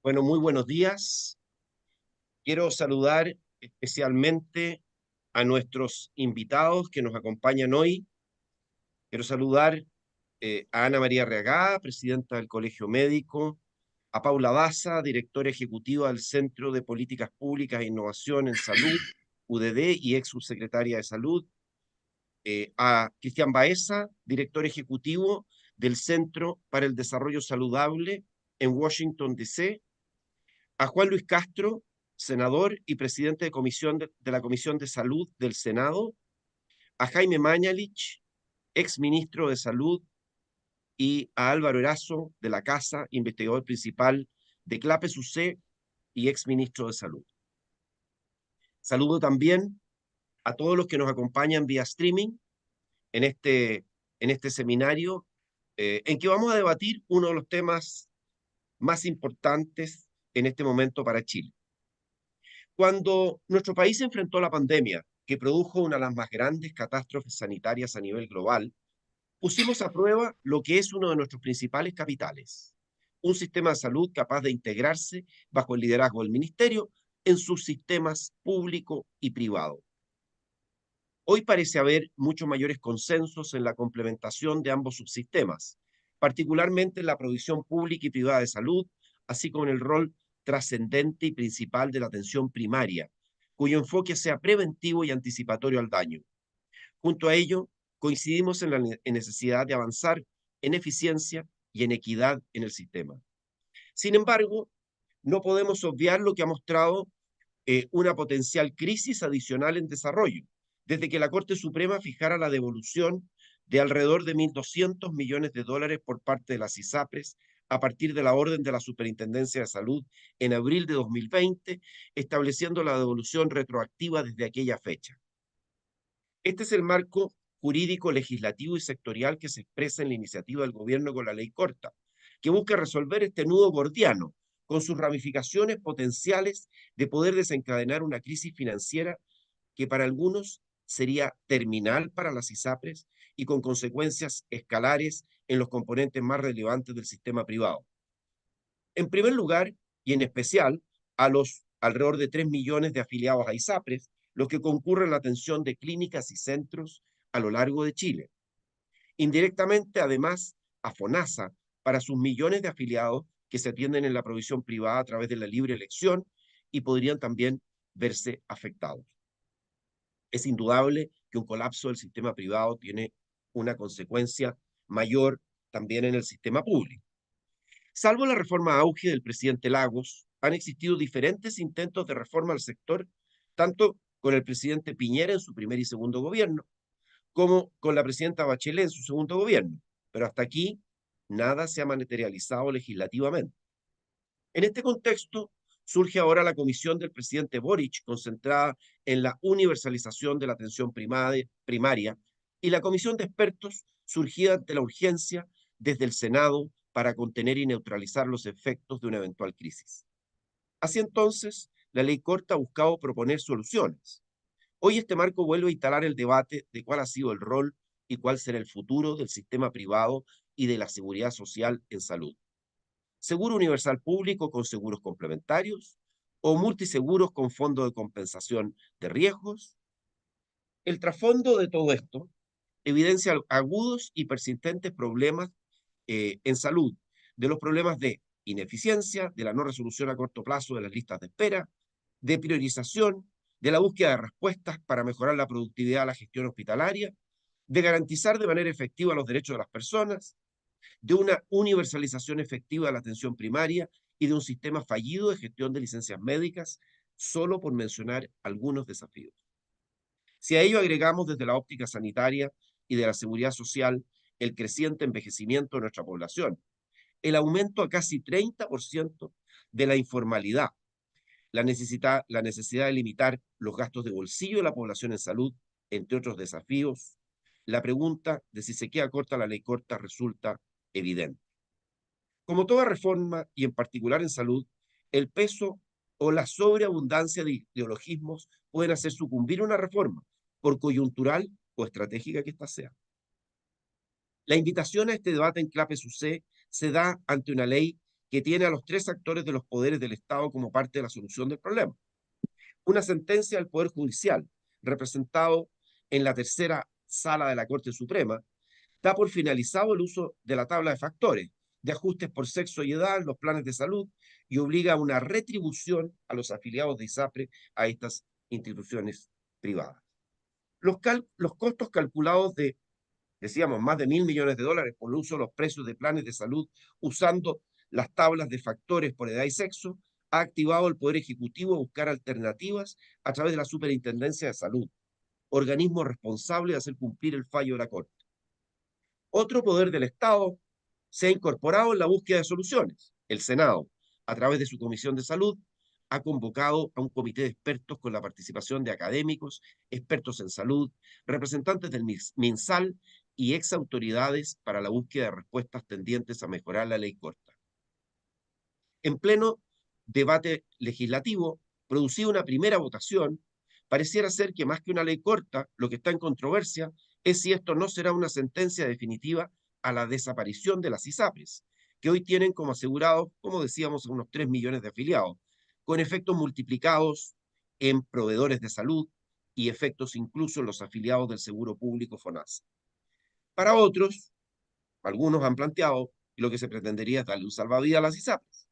Bueno, muy buenos días. Quiero saludar especialmente a nuestros invitados que nos acompañan hoy. Quiero saludar a Ana María Reagada, presidenta del Colegio Médico, a Paula Daza, directora ejecutiva del Centro de Políticas Públicas e Innovación en Salud, UDD, y ex subsecretaria de Salud, a Cristian Baeza, director ejecutivo del Centro para el Desarrollo Saludable en Washington, D.C., a Juan Luis Castro, senador y presidente de la Comisión de Salud del Senado, a Jaime Mañalich, ex ministro de Salud, y a Álvaro Erazo de la Casa, investigador principal de CLAPES UC y ex ministro de Salud. Saludo también a todos los que nos acompañan vía streaming en este seminario, en que vamos a debatir uno de los temas más importantes en este momento para Chile. Cuando nuestro país enfrentó la pandemia, que produjo una de las más grandes catástrofes sanitarias a nivel global, pusimos a prueba lo que es uno de nuestros principales capitales, un sistema de salud capaz de integrarse bajo el liderazgo del Ministerio en sus sistemas público y privado. Hoy parece haber muchos mayores consensos en la complementación de ambos subsistemas, particularmente en la provisión pública y privada de salud, así como en el rol trascendente y principal de la atención primaria, cuyo enfoque sea preventivo y anticipatorio al daño. Junto a ello, coincidimos en la necesidad de avanzar en eficiencia y en equidad en el sistema. Sin embargo, no podemos obviar lo que ha mostrado una potencial crisis adicional en desarrollo, desde que la Corte Suprema fijara la devolución de alrededor de 1.200 millones de dólares por parte de las ISAPRES a partir de la orden de la Superintendencia de Salud en abril de 2020, estableciendo la devolución retroactiva desde aquella fecha. Este es el marco jurídico, legislativo y sectorial que se expresa en la iniciativa del gobierno con la ley corta, que busca resolver este nudo gordiano con sus ramificaciones potenciales de poder desencadenar una crisis financiera que para algunos sería terminal para las ISAPRES y con consecuencias escalares en los componentes más relevantes del sistema privado. En primer lugar, y en especial, a los alrededor de 3 millones de afiliados a ISAPRES, los que concurren a la atención de clínicas y centros a lo largo de Chile. Indirectamente, además, a FONASA, para sus millones de afiliados que se atienden en la provisión privada a través de la libre elección y podrían también verse afectados. Es indudable que un colapso del sistema privado tiene una consecuencia mayor también en el sistema público. Salvo la reforma auge del presidente Lagos, han existido diferentes intentos de reforma al sector, tanto con el presidente Piñera en su primer y segundo gobierno, como con la presidenta Bachelet en su segundo gobierno. Pero hasta aquí nada se ha materializado legislativamente. En este contexto, surge ahora la comisión del presidente Boric, concentrada en la universalización de la atención primaria, y la comisión de expertos, surgida ante la urgencia desde el Senado para contener y neutralizar los efectos de una eventual crisis. Así entonces, la ley corta ha buscado proponer soluciones. Hoy este marco vuelve a instalar el debate de cuál ha sido el rol y cuál será el futuro del sistema privado y de la seguridad social en salud. Seguro universal público con seguros complementarios o multiseguros con fondo de compensación de riesgos. El trasfondo de todo esto evidencia agudos y persistentes problemas en salud, de los problemas de ineficiencia, de la no resolución a corto plazo de las listas de espera, de priorización, de la búsqueda de respuestas para mejorar la productividad de la gestión hospitalaria, de garantizar de manera efectiva los derechos de las personas, de una universalización efectiva de la atención primaria y de un sistema fallido de gestión de licencias médicas, solo por mencionar algunos desafíos. Si a ello agregamos desde la óptica sanitaria y de la seguridad social el creciente envejecimiento de nuestra población, el aumento a casi 30% de la informalidad, la necesidad de limitar los gastos de bolsillo de la población en salud, entre otros desafíos, la pregunta de si se queda corta la ley corta resulta evidente. Como toda reforma, y en particular en salud, el peso o la sobreabundancia de ideologismos pueden hacer sucumbir una reforma, por coyuntural o estratégica que ésta sea. La invitación a este debate en CLAPES UC se da ante una ley que tiene a los tres actores de los poderes del Estado como parte de la solución del problema. Una sentencia del Poder Judicial, representado en la tercera sala de la Corte Suprema, da por finalizado el uso de la tabla de factores, de ajustes por sexo y edad en los planes de salud y obliga a una retribución a los afiliados de ISAPRE a estas instituciones privadas. Los costos calculados de, decíamos, más de $1.000 millones por el uso de los precios de planes de salud usando las tablas de factores por edad y sexo, ha activado el Poder Ejecutivo a buscar alternativas a través de la Superintendencia de Salud, organismo responsable de hacer cumplir el fallo de la Corte. Otro poder del Estado se ha incorporado en la búsqueda de soluciones. El Senado, a través de su Comisión de Salud, ha convocado a un comité de expertos con la participación de académicos, expertos en salud, representantes del MinSal y exautoridades para la búsqueda de respuestas tendientes a mejorar la ley corta. En pleno debate legislativo, producida una primera votación, pareciera ser que más que una ley corta, lo que está en controversia es si esto no será una sentencia definitiva a la desaparición de las ISAPRES, que hoy tienen como asegurados, como decíamos, unos 3 millones de afiliados, con efectos multiplicados en proveedores de salud y efectos incluso en los afiliados del Seguro Público FONASA. Para otros, algunos han planteado que lo que se pretendería es darle un salvavidas a las ISAPRES.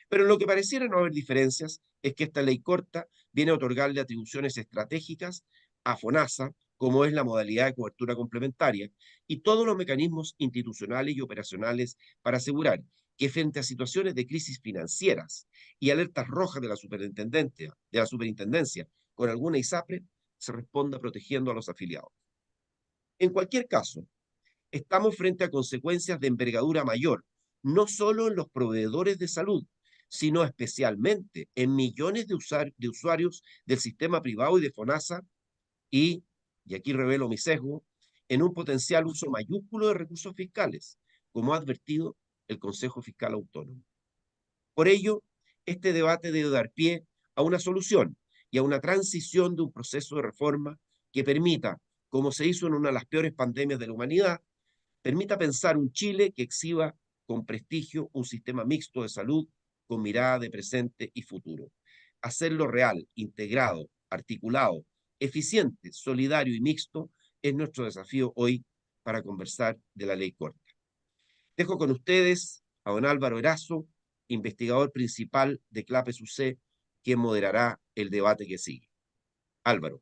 Pero en lo que pareciera no haber diferencias es que esta ley corta viene a otorgarle atribuciones estratégicas a FONASA, como es la modalidad de cobertura complementaria, y todos los mecanismos institucionales y operacionales para asegurar que frente a situaciones de crisis financieras y alertas rojas de la superintendencia con alguna ISAPRE, se responda protegiendo a los afiliados. En cualquier caso, estamos frente a consecuencias de envergadura mayor, no solo en los proveedores de salud, sino especialmente en millones de usuarios del sistema privado y de FONASA y aquí revelo mi sesgo, en un potencial uso mayúsculo de recursos fiscales, como ha advertido el Consejo Fiscal Autónomo. Por ello, este debate debe dar pie a una solución y a una transición de un proceso de reforma que permita, como se hizo en una de las peores pandemias de la humanidad, permita pensar un Chile que exhiba con prestigio un sistema mixto de salud con mirada de presente y futuro. Hacerlo real, integrado, articulado, eficiente, solidario y mixto es nuestro desafío hoy para conversar de la ley corta. Dejo con ustedes a don Álvaro Erazo, investigador principal de CLAPES UC, quien moderará el debate que sigue. Álvaro.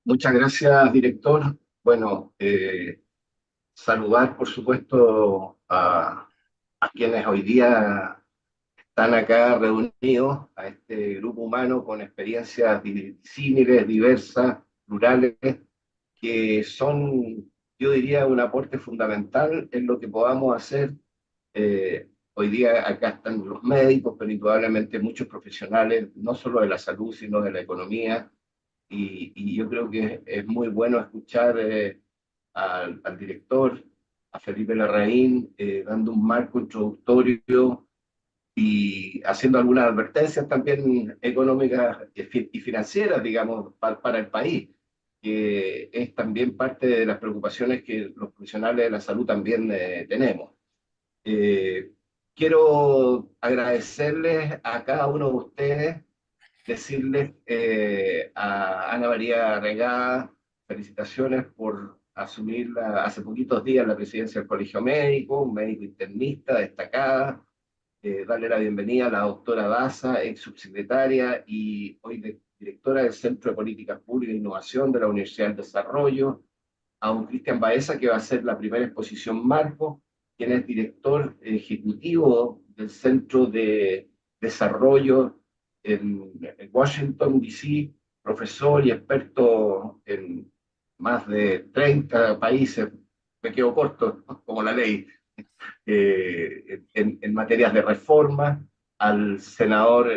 Muchas gracias, director. Bueno, saludar, por supuesto, a quienes hoy día están acá reunidos, a este grupo humano con experiencias disímiles, diversas, plurales, que son, yo diría, un aporte fundamental en lo que podamos hacer. Hoy día acá están los médicos, pero indudablemente muchos profesionales, no solo de la salud, sino de la economía, y yo creo que es muy bueno escuchar al director, a Felipe Larraín, dando un marco introductorio y haciendo algunas advertencias también económicas y financieras, digamos, para el país, que es también parte de las preocupaciones que los profesionales de la salud también tenemos. Eh, Quiero agradecerles a cada uno de ustedes, decirles a Ana María Regada, felicitaciones por asumir hace poquitos días la presidencia del Colegio Médico, un médico internista destacada, darle la bienvenida a la doctora Daza, ex subsecretaria y hoy directora del Centro de Políticas Públicas e Innovación de la Universidad del Desarrollo, a un Cristian Baeza, que va a ser la primera exposición Marco, quien es director ejecutivo del Centro de Desarrollo en Washington, D.C., profesor y experto en más de 30 países, me quedo corto, como la ley, en materias de reforma, al senador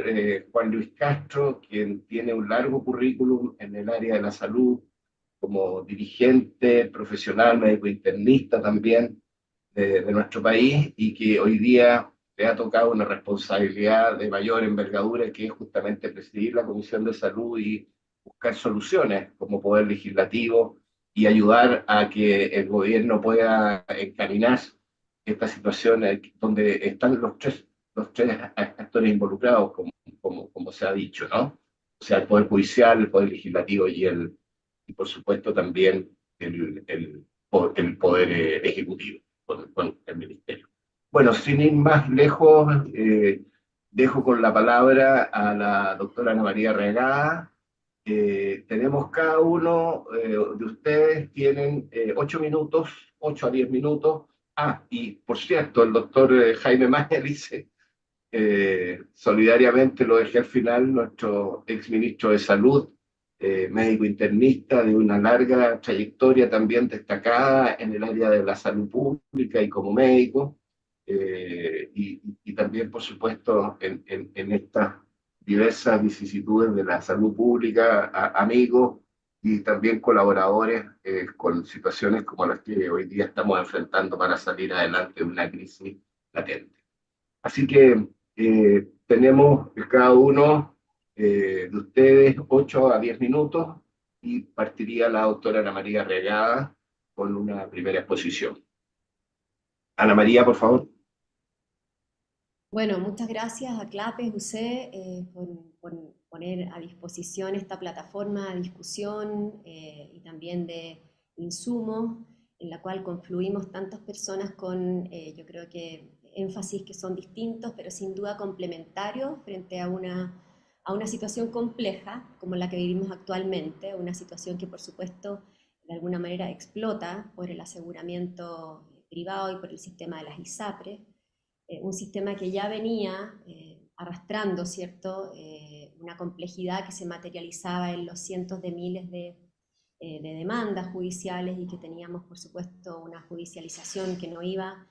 Juan Luis Castro, quien tiene un largo currículum en el área de la salud, como dirigente profesional, médico internista también de nuestro país, y que hoy día le ha tocado una responsabilidad de mayor envergadura, que es justamente presidir la Comisión de Salud y buscar soluciones como poder legislativo y ayudar a que el gobierno pueda encaminar esta situación donde están los tres los tres actores involucrados, como se ha dicho, ¿no? O sea, el Poder Judicial, el Poder Legislativo y por supuesto también el Poder Ejecutivo, con el Ministerio. Bueno, sin ir más lejos, dejo con la palabra a la doctora Ana María Regada. Tenemos cada uno de ustedes, tienen 8 minutos, 8 a 10 minutos. Ah, y por cierto, el doctor Jaime Maña dice, solidariamente lo dejé al final, nuestro exministro de Salud, médico internista de una larga trayectoria también destacada en el área de la salud pública y como médico, y también, por supuesto, en estas diversas vicisitudes de la salud pública, amigos y también colaboradores con situaciones como las que hoy día estamos enfrentando para salir adelante de una crisis latente. Así que tenemos cada uno de ustedes 8 a 10 minutos y partiría la doctora Ana María Regada con una primera exposición. Ana María, por favor. Bueno, muchas gracias a CLAPES, José, por poner a disposición esta plataforma de discusión y también de insumos en la cual confluimos tantas personas con, yo creo que, énfasis que son distintos, pero sin duda complementarios frente a una situación compleja como la que vivimos actualmente, una situación que por supuesto de alguna manera explota por el aseguramiento privado y por el sistema de las ISAPRES, un sistema que ya venía arrastrando, ¿cierto? Una complejidad que se materializaba en los cientos de miles de demandas judiciales y que teníamos, por supuesto, una judicialización que no iba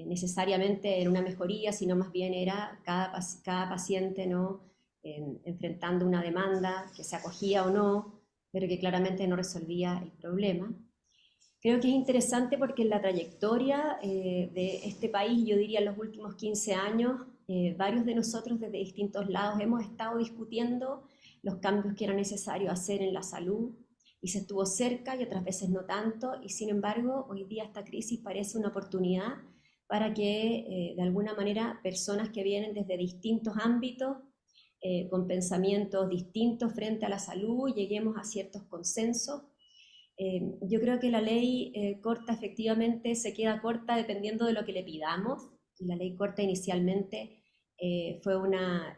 necesariamente en una mejoría, sino más bien era cada paciente, ¿no? Enfrentando una demanda que se acogía o no, pero que claramente no resolvía el problema. Creo que es interesante porque en la trayectoria de este país, yo diría en los últimos 15 años, varios de nosotros desde distintos lados hemos estado discutiendo los cambios que era necesario hacer en la salud y se estuvo cerca y otras veces no tanto, y sin embargo hoy día esta crisis parece una oportunidad para que de alguna manera personas que vienen desde distintos ámbitos, con pensamientos distintos frente a la salud, lleguemos a ciertos consensos. Yo creo que la ley corta efectivamente se queda corta dependiendo de lo que le pidamos. La ley corta inicialmente fue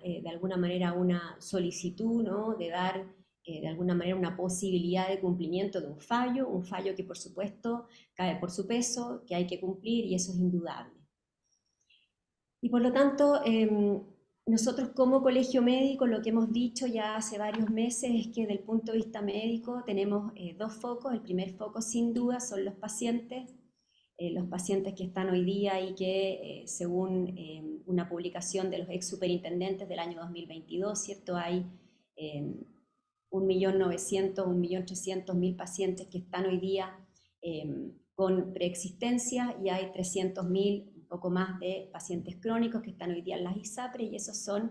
de alguna manera una solicitud, ¿no? De dar de alguna manera una posibilidad de cumplimiento de un fallo que por supuesto cae por su peso, que hay que cumplir y eso es indudable. Y por lo tanto, nosotros como colegio médico lo que hemos dicho ya hace varios meses es que desde el punto de vista médico tenemos dos focos. El primer foco sin duda son los pacientes que están hoy día y que según una publicación de los ex superintendentes del año 2022, ¿cierto? Hay 1.900.000, 1.300.000 pacientes que están hoy día con preexistencia y hay 300.000, un poco más, de pacientes crónicos que están hoy día en las ISAPRE y esos son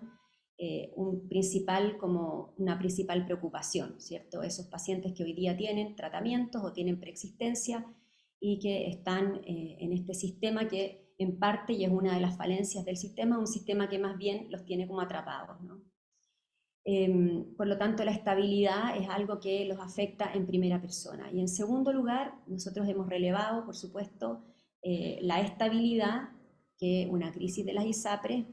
una principal preocupación, ¿cierto? Esos pacientes que hoy día tienen tratamientos o tienen preexistencia y que están en este sistema que en parte, y es una de las falencias del sistema, un sistema que más bien los tiene como atrapados, ¿no? Por lo tanto, la estabilidad es algo que los afecta en primera persona. Y en segundo lugar, nosotros hemos relevado, por supuesto, la estabilidad que una crisis de las ISAPRES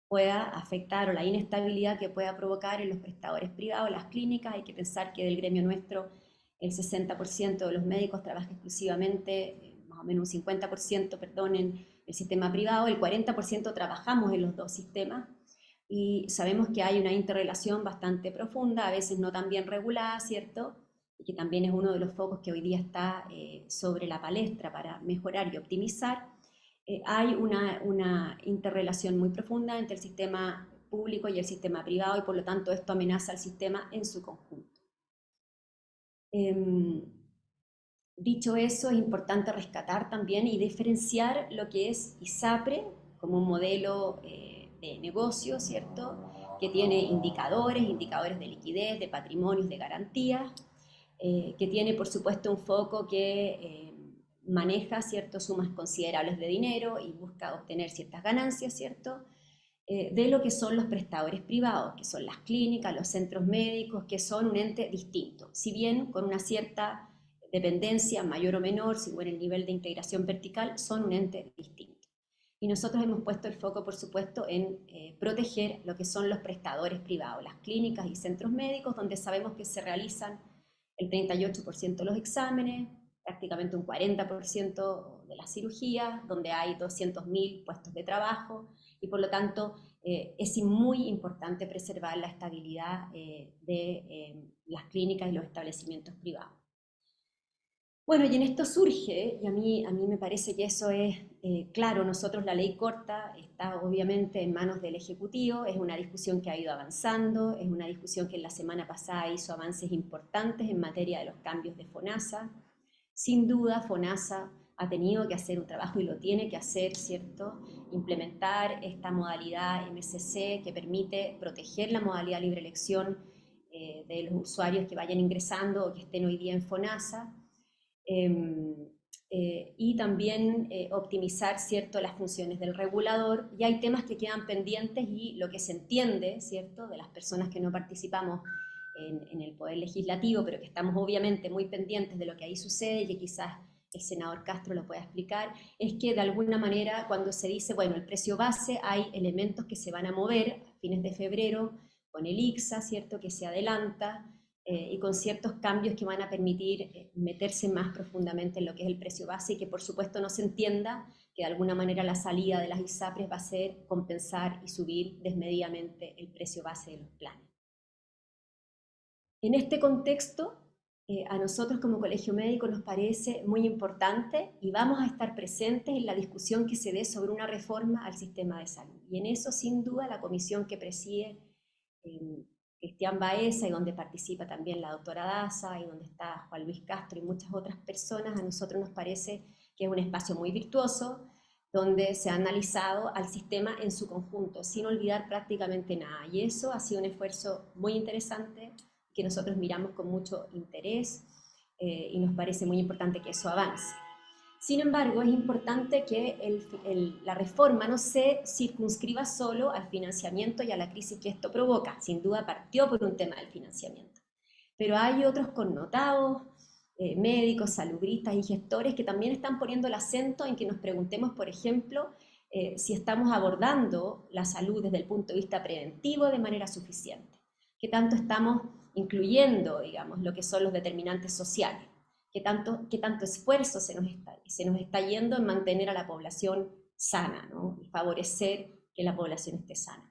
pueda afectar o la inestabilidad que pueda provocar en los prestadores privados, las clínicas. Hay que pensar que del gremio nuestro el 60% de los médicos trabaja exclusivamente, más o menos un 50%, perdón, en el sistema privado, el 40% trabajamos en los dos sistemas. Y sabemos que hay una interrelación bastante profunda, a veces no tan bien regulada, ¿cierto? Y que también es uno de los focos que hoy día está sobre la palestra para mejorar y optimizar. Hay una interrelación muy profunda entre el sistema público y el sistema privado y por lo tanto esto amenaza al sistema en su conjunto. Dicho eso, es importante rescatar también y diferenciar lo que es ISAPRE como un modelo de negocio, ¿cierto? Que tiene indicadores de liquidez, de patrimonios, de garantías, que tiene por supuesto un foco que maneja ciertas sumas considerables de dinero y busca obtener ciertas ganancias, ¿cierto? de lo que son los prestadores privados, que son las clínicas, los centros médicos, que son un ente distinto, si bien con una cierta dependencia mayor o menor, según el nivel de integración vertical, son un ente distinto. Y nosotros hemos puesto el foco, por supuesto, en proteger lo que son los prestadores privados, las clínicas y centros médicos, donde sabemos que se realizan el 38% de los exámenes, prácticamente un 40% de las cirugías, donde hay 200.000 puestos de trabajo, y por lo tanto es muy importante preservar la estabilidad de las clínicas y los establecimientos privados. Bueno, y en esto surge, y a mí me parece que eso es claro, nosotros la ley corta está obviamente en manos del Ejecutivo, es una discusión que ha ido avanzando, es una discusión que en la semana pasada hizo avances importantes en materia de los cambios de FONASA. Sin duda, FONASA ha tenido que hacer un trabajo y lo tiene que hacer, ¿cierto? Implementar esta modalidad MCC que permite proteger la modalidad libre elección de los usuarios que vayan ingresando o que estén hoy día en FONASA. Y también optimizar, ¿cierto?, las funciones del regulador. Y hay temas que quedan pendientes y lo que se entiende, ¿cierto?, de las personas que no participamos en el Poder Legislativo, pero que estamos obviamente muy pendientes de lo que ahí sucede y que quizás el senador Castro lo pueda explicar, es que de alguna manera cuando se dice, bueno, el precio base, hay elementos que se van a mover a fines de febrero con el ICSA, ¿cierto?, que se adelanta, y con ciertos cambios que van a permitir meterse más profundamente en lo que es el precio base y que por supuesto no se entienda que de alguna manera la salida de las ISAPRES va a ser compensar y subir desmedidamente el precio base de los planes. En este contexto, a nosotros como Colegio Médico nos parece muy importante y vamos a estar presentes en la discusión que se dé sobre una reforma al sistema de salud. Y en eso, sin duda, la comisión que preside Cristian Baeza y donde participa también la doctora Daza y donde está Juan Luis Castro y muchas otras personas, a nosotros nos parece que es un espacio muy virtuoso donde se ha analizado al sistema en su conjunto, sin olvidar prácticamente nada. Y eso ha sido un esfuerzo muy interesante que nosotros miramos con mucho interés y nos parece muy importante que eso avance. Sin embargo, es importante que la reforma no se circunscriba solo al financiamiento y a la crisis que esto provoca. Sin duda partió por un tema del financiamiento. Pero hay otros connotados, médicos, salubristas y gestores que también están poniendo el acento en que nos preguntemos, por ejemplo, si estamos abordando la salud desde el punto de vista preventivo de manera suficiente. ¿Qué tanto estamos incluyendo, digamos, lo que son los determinantes sociales? ¿Qué tanto esfuerzo se nos está yendo en mantener a la población sana, ¿no?, y favorecer que la población esté sana?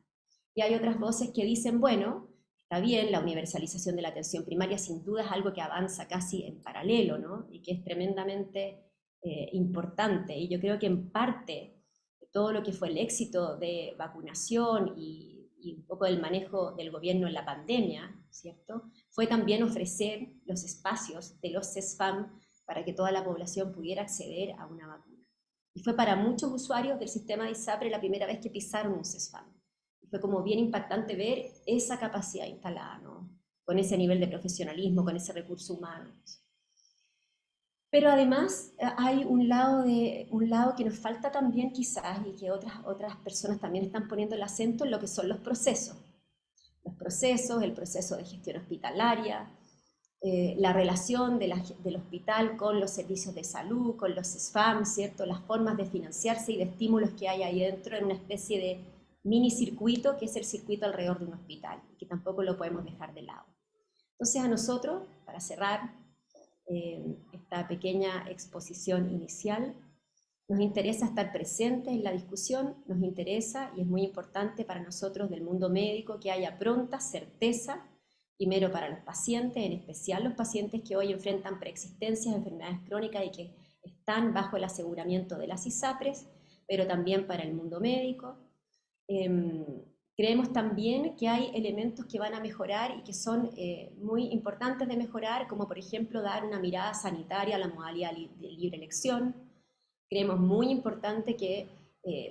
Y hay otras voces que dicen, bueno, está bien, la universalización de la atención primaria sin duda es algo que avanza casi en paralelo, ¿no?, y que es tremendamente importante. Y yo creo que en parte todo lo que fue el éxito de vacunación y un poco del manejo del gobierno en la pandemia, ¿cierto?, fue también ofrecer los espacios de los CESFAM para que toda la población pudiera acceder a una vacuna. Y fue para muchos usuarios del sistema de ISAPRE la primera vez que pisaron un CESFAM. Y fue como bien impactante ver esa capacidad instalada, ¿no?, con ese nivel de profesionalismo, con ese recurso humano. Pero además hay un lado que nos falta también quizás y que otras personas también están poniendo el acento en lo que son los procesos. Los procesos, el proceso de gestión hospitalaria, la relación del hospital con los servicios de salud, con los SFAM, ¿cierto?, las formas de financiarse y de estímulos que hay ahí dentro en una especie de mini circuito que es el circuito alrededor de un hospital, que tampoco lo podemos dejar de lado. Entonces a nosotros, para cerrar esta pequeña exposición inicial, nos interesa estar presentes en la discusión, nos interesa y es muy importante para nosotros del mundo médico que haya pronta certeza, primero para los pacientes, en especial los pacientes que hoy enfrentan preexistencias, enfermedades crónicas y que están bajo el aseguramiento de las ISAPRES, pero también para el mundo médico. Creemos también que hay elementos que van a mejorar y que son muy importantes de mejorar, como por ejemplo dar una mirada sanitaria a la modalidad de libre elección. Creemos muy importante que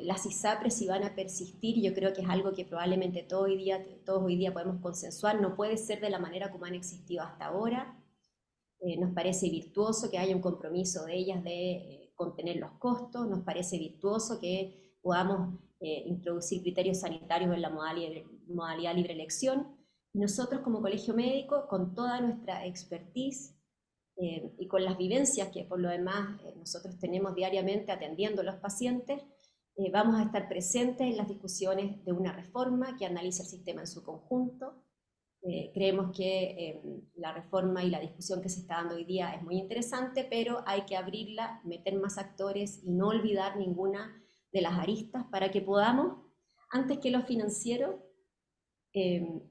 las ISAPRES si van a persistir, y yo creo que es algo que probablemente todos hoy día podemos consensuar, no puede ser de la manera como han existido hasta ahora. Nos parece virtuoso que haya un compromiso de ellas de contener los costos, nos parece virtuoso que podamos introducir criterios sanitarios en la modalidad libre elección. Y nosotros como colegio médico, con toda nuestra expertise y con las vivencias que por lo demás nosotros tenemos diariamente atendiendo a los pacientes, vamos a estar presentes en las discusiones de una reforma que analice el sistema en su conjunto. Creemos que la reforma y la discusión que se está dando hoy día es muy interesante, pero hay que abrirla, meter más actores y no olvidar ninguna de las aristas para que podamos, antes que lo financiero,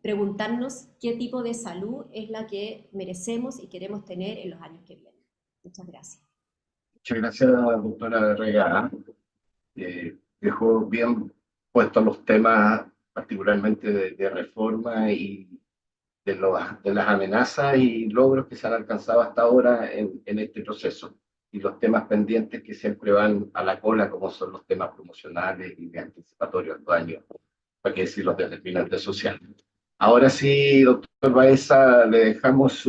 preguntarnos qué tipo de salud es la que merecemos y queremos tener en los años que vienen. Muchas gracias. Muchas gracias, doctora Regada. Dejó bien puestos los temas, particularmente de reforma y de las amenazas y logros que se han alcanzado hasta ahora en este proceso, y los temas pendientes que siempre van a la cola, como son los temas promocionales y de anticipatorios de años, para qué decir los determinantes sociales. Ahora sí, doctor Baeza, le dejamos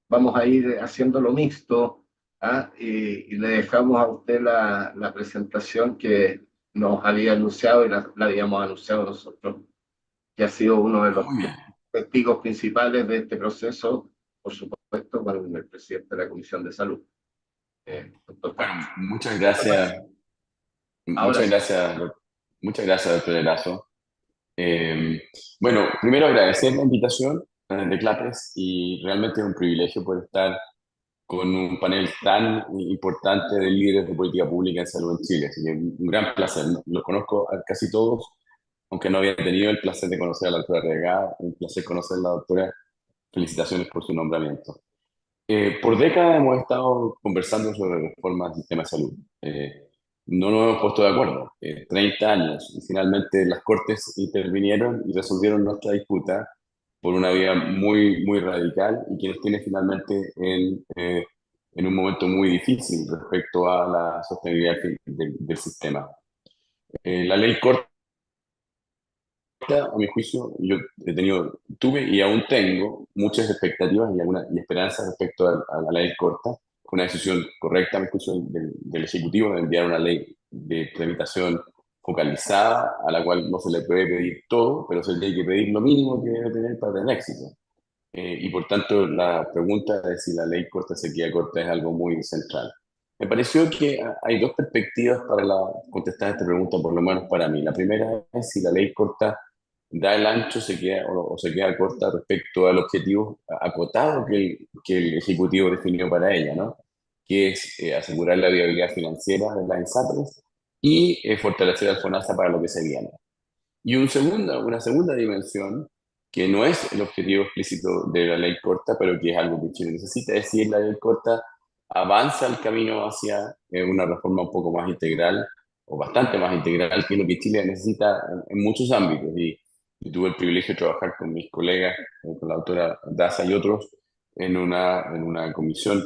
vamos a ir haciendo lo mixto, ¿ah? Y le dejamos a usted la presentación que nos había anunciado y la habíamos anunciado nosotros, que ha sido uno de los Muy bien. testigos principales de este proceso, por supuesto, con el presidente de la Comisión de Salud, doctor Bueno, Castro. muchas gracias. Ahora sí. Muchas gracias, doctor Erazo. Bueno, primero agradecer la invitación de CLAPES, y realmente es un privilegio poder estar con un panel tan importante de líderes de política pública en salud en Chile. Así que un gran placer. Los conozco a casi todos, aunque no había tenido el placer de conocer a la doctora Regada. Un placer conocer a la doctora. Felicitaciones por su nombramiento. Por décadas hemos estado conversando sobre reformas del sistema de salud. No nos hemos puesto de acuerdo. 30 años, y finalmente las Cortes intervinieron y resolvieron nuestra disputa por una vía muy, muy radical, y que nos tiene finalmente en un momento muy difícil respecto a la sostenibilidad del sistema. La ley corta, a mi juicio, yo tuve y aún tengo muchas expectativas y esperanzas respecto a la ley corta. Fue una decisión correcta, a mi juicio, del Ejecutivo, de enviar una ley de tramitación focalizada, a la cual no se le puede pedir todo, pero se le tiene que pedir lo mínimo que debe tener para tener éxito. Y por tanto, la pregunta de si la ley corta se queda corta es algo muy central. Me pareció que hay dos perspectivas para contestar esta pregunta, por lo menos para mí. La primera es si la ley corta da el ancho, o se queda corta respecto al objetivo acotado que el Ejecutivo definió para ella, ¿no? Que es asegurar la viabilidad financiera de las ISAPRES y fortalecer al FONASA para lo que se viene. Y una segunda dimensión, que no es el objetivo explícito de la ley corta, pero que es algo que Chile necesita, es si la ley corta avanza el camino hacia una reforma un poco más integral, o bastante más integral, que es lo que Chile necesita en muchos ámbitos. Y tuve el privilegio de trabajar con mis colegas, con la doctora Daza y otros, en una comisión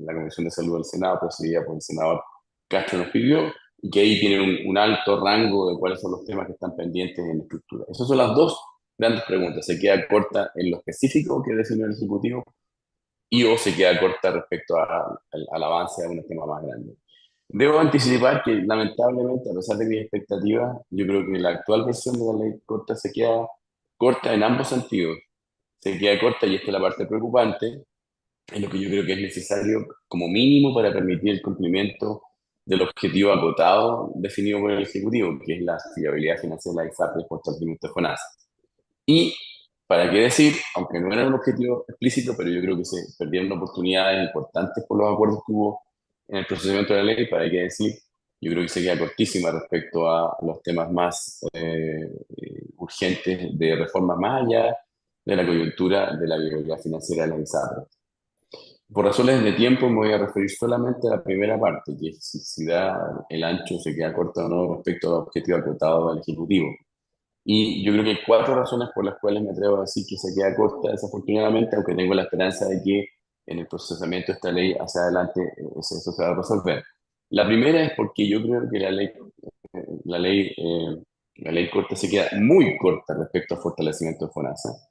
la Comisión de Salud del Senado, presidida por el senador Castro, nos pidió, y que ahí tienen un alto rango de cuáles son los temas que están pendientes en la estructura. Esas son las dos grandes preguntas. ¿Se queda corta en lo específico que definió el Ejecutivo, o se queda corta respecto al avance de un tema más grande? Debo anticipar que, lamentablemente, a pesar de mis expectativas, yo creo que la actual versión de la ley corta se queda corta en ambos sentidos. Se queda corta, y esta es la parte preocupante, en lo que yo creo que es necesario como mínimo para permitir el cumplimiento del objetivo acotado definido por el Ejecutivo, que es la fiabilidad financiera de la ISAPRES contra el de FONASA. Y, para qué decir, aunque no era un objetivo explícito, pero yo creo que se perdieron oportunidades importantes por los acuerdos que hubo en el procedimiento de la ley. Para qué decir, yo creo que se queda cortísima respecto a los temas más urgentes de reformas, más allá de la coyuntura de la viabilidad financiera de la ISAPRES. Por razones de tiempo me voy a referir solamente a la primera parte, que es si da el ancho, se queda corto o no respecto al objetivo acotado del Ejecutivo. Y yo creo que hay cuatro razones por las cuales me atrevo a decir que se queda corta, desafortunadamente, aunque tengo la esperanza de que en el procesamiento de esta ley hacia adelante eso se va a resolver. La primera es porque yo creo que la ley corta se queda muy corta respecto al fortalecimiento de FONASA.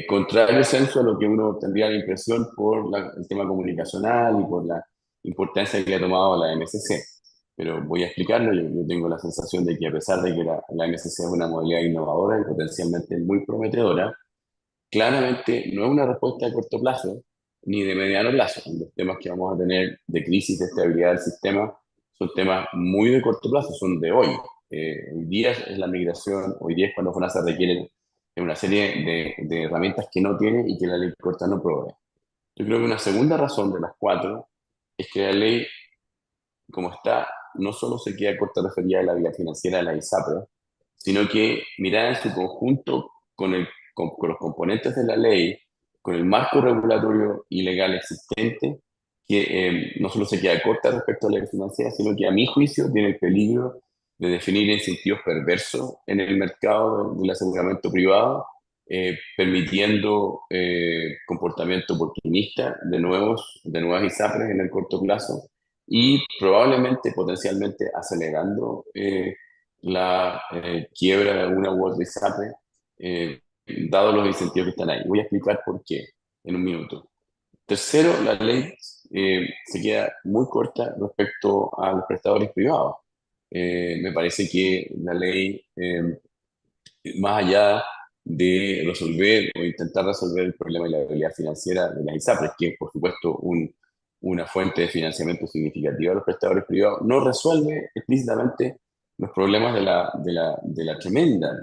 Contrario al censo a lo que uno tendría la impresión por el tema comunicacional y por la importancia que le ha tomado la MSC. pero voy a explicarlo. Yo tengo la sensación de que a pesar de que la MSC es una modalidad innovadora y potencialmente muy prometedora, claramente no es una respuesta de corto plazo ni de mediano plazo. Los temas que vamos a tener de crisis, de estabilidad del sistema, son temas muy de corto plazo, son de hoy. Hoy día es la migración, hoy día es cuando FONASA requiere de una serie de herramientas que no tiene y que la ley corta no provee. Yo creo que una segunda razón de las cuatro es que la ley, como está, no solo se queda corta referida a la vía financiera de la ISAPRE, sino que mirada en su conjunto con los componentes de la ley, con el marco regulatorio y legal existente, que no solo se queda corta respecto a la ley financiera, sino que a mi juicio tiene el peligro de definir incentivos perversos en el mercado del aseguramiento privado, permitiendo comportamiento oportunista de nuevas ISAPRES en el corto plazo y probablemente, potencialmente, acelerando la quiebra de alguna u otra ISAPRE, dado los incentivos que están ahí. Voy a explicar por qué en un minuto. Tercero, la ley se queda muy corta respecto a los prestadores privados. Me parece que la ley, más allá de resolver o intentar resolver el problema de la viabilidad financiera de las ISAPRES, que es por supuesto una fuente de financiamiento significativa de los prestadores privados, no resuelve explícitamente los problemas de la tremenda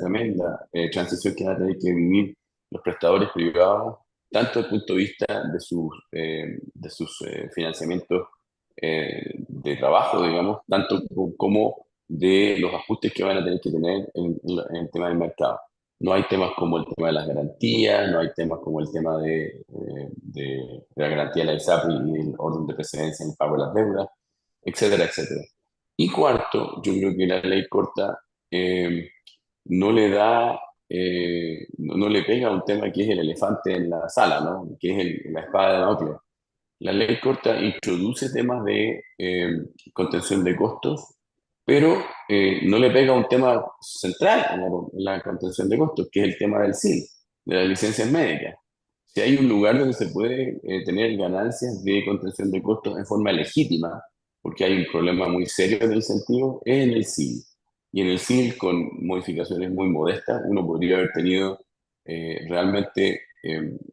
transición que van a tener que vivir los prestadores privados, tanto desde el punto de vista de sus financiamientos de trabajo, digamos, tanto como de los ajustes que van a tener que tener en el tema del mercado. No hay temas como el tema de las garantías, no hay temas como el tema de la garantía de la ISAPRE y el orden de precedencia en el pago de las deudas, etcétera, etcétera. Y cuarto, yo creo que la ley corta eh, no le da, no le pega a un tema que es el elefante en la sala, ¿no? Que es la espada de Damocles. La ley corta introduce temas de contención de costos, pero no le pega a un tema central en la contención de costos, que es el tema del SIL, de las licencias médicas. Si hay un lugar donde se puede tener ganancias de contención de costos en forma legítima, porque hay un problema muy serio de incentivo, es en el SIL. Y en el SIL, con modificaciones muy modestas, uno podría haber tenido realmente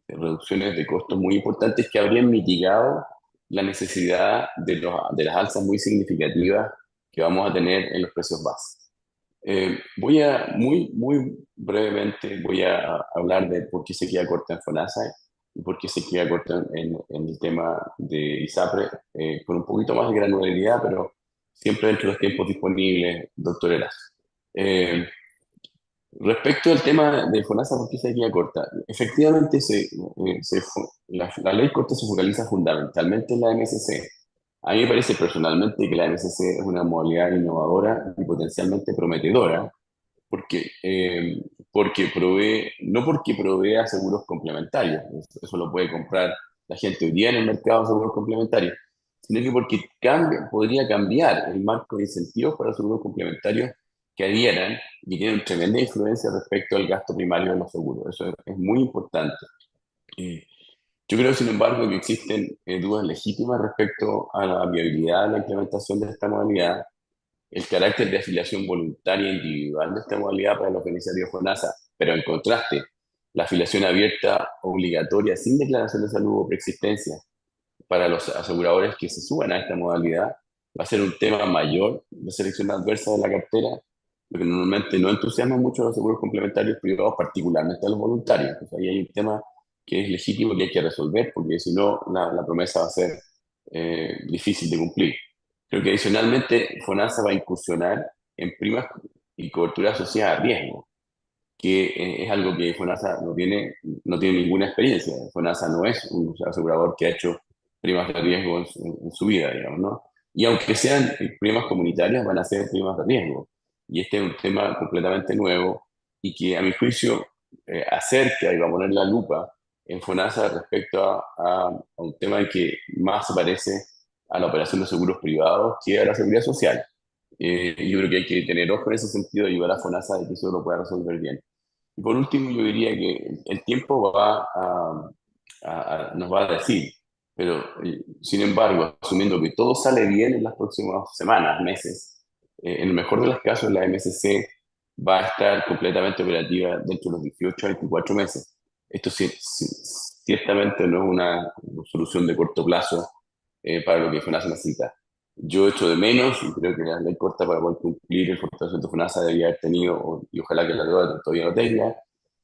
reducciones de costos muy importantes que habrían mitigado la necesidad de las alzas muy significativas que vamos a tener en los precios base. Muy brevemente voy a hablar de por qué se queda corta en FONASA y por qué se queda corta en el tema de ISAPRE, con un poquito más de granularidad, pero siempre dentro de los tiempos disponibles, doctor Eras. Respecto al tema de FONASA, ¿por qué se queda corta? Efectivamente, la ley corta se focaliza fundamentalmente en la MSC. A mí me parece personalmente que la MSC es una modalidad innovadora y potencialmente prometedora, porque provee, no porque provea seguros complementarios, eso lo puede comprar la gente hoy día en el mercado de seguros complementarios, sino que porque podría cambiar el marco de incentivos para los seguros complementarios que adhieran y tienen tremenda influencia respecto al gasto primario de los seguros. Eso es muy importante. Eh, yo creo, sin embargo, que existen dudas legítimas respecto a la viabilidad de la implementación de esta modalidad, el carácter de afiliación voluntaria e individual de esta modalidad para los beneficiarios FONASA, pero en contraste, la afiliación abierta obligatoria sin declaración de salud o preexistencia para los aseguradores que se suban a esta modalidad va a ser un tema mayor de selección adversa de la cartera, lo que normalmente no entusiasma mucho a los seguros complementarios privados, particularmente a los voluntarios. Pues ahí hay un tema que es legítimo que hay que resolver, porque si no, la promesa va a ser difícil de cumplir. Creo que adicionalmente FONASA va a incursionar en primas y cobertura asociada a riesgo, que es algo que FONASA no tiene ninguna experiencia. FONASA no es un asegurador que ha hecho primas de riesgo en su vida, digamos, ¿no? Y aunque sean primas comunitarias, van a ser primas de riesgo. Y este es un tema completamente nuevo y que a mi juicio acerca y va a poner la lupa en FONASA respecto a un tema en que más se parece a la operación de seguros privados que a la seguridad social. Yo creo que hay que tener ojo en ese sentido y ayudar a FONASA de que eso lo pueda resolver bien. Y por último, yo diría que el tiempo nos va a decir Pero, sin embargo, asumiendo que todo sale bien en las próximas semanas, meses, en el mejor de los casos la MSC va a estar completamente operativa dentro de los 18 a 24 meses. Esto ciertamente no es una solución de corto plazo para lo que FONASA necesita. Yo echo de menos, y creo que la ley corta para poder cumplir el fortalecimiento de FONASA debería haber tenido, y ojalá que la deuda todavía lo tenga,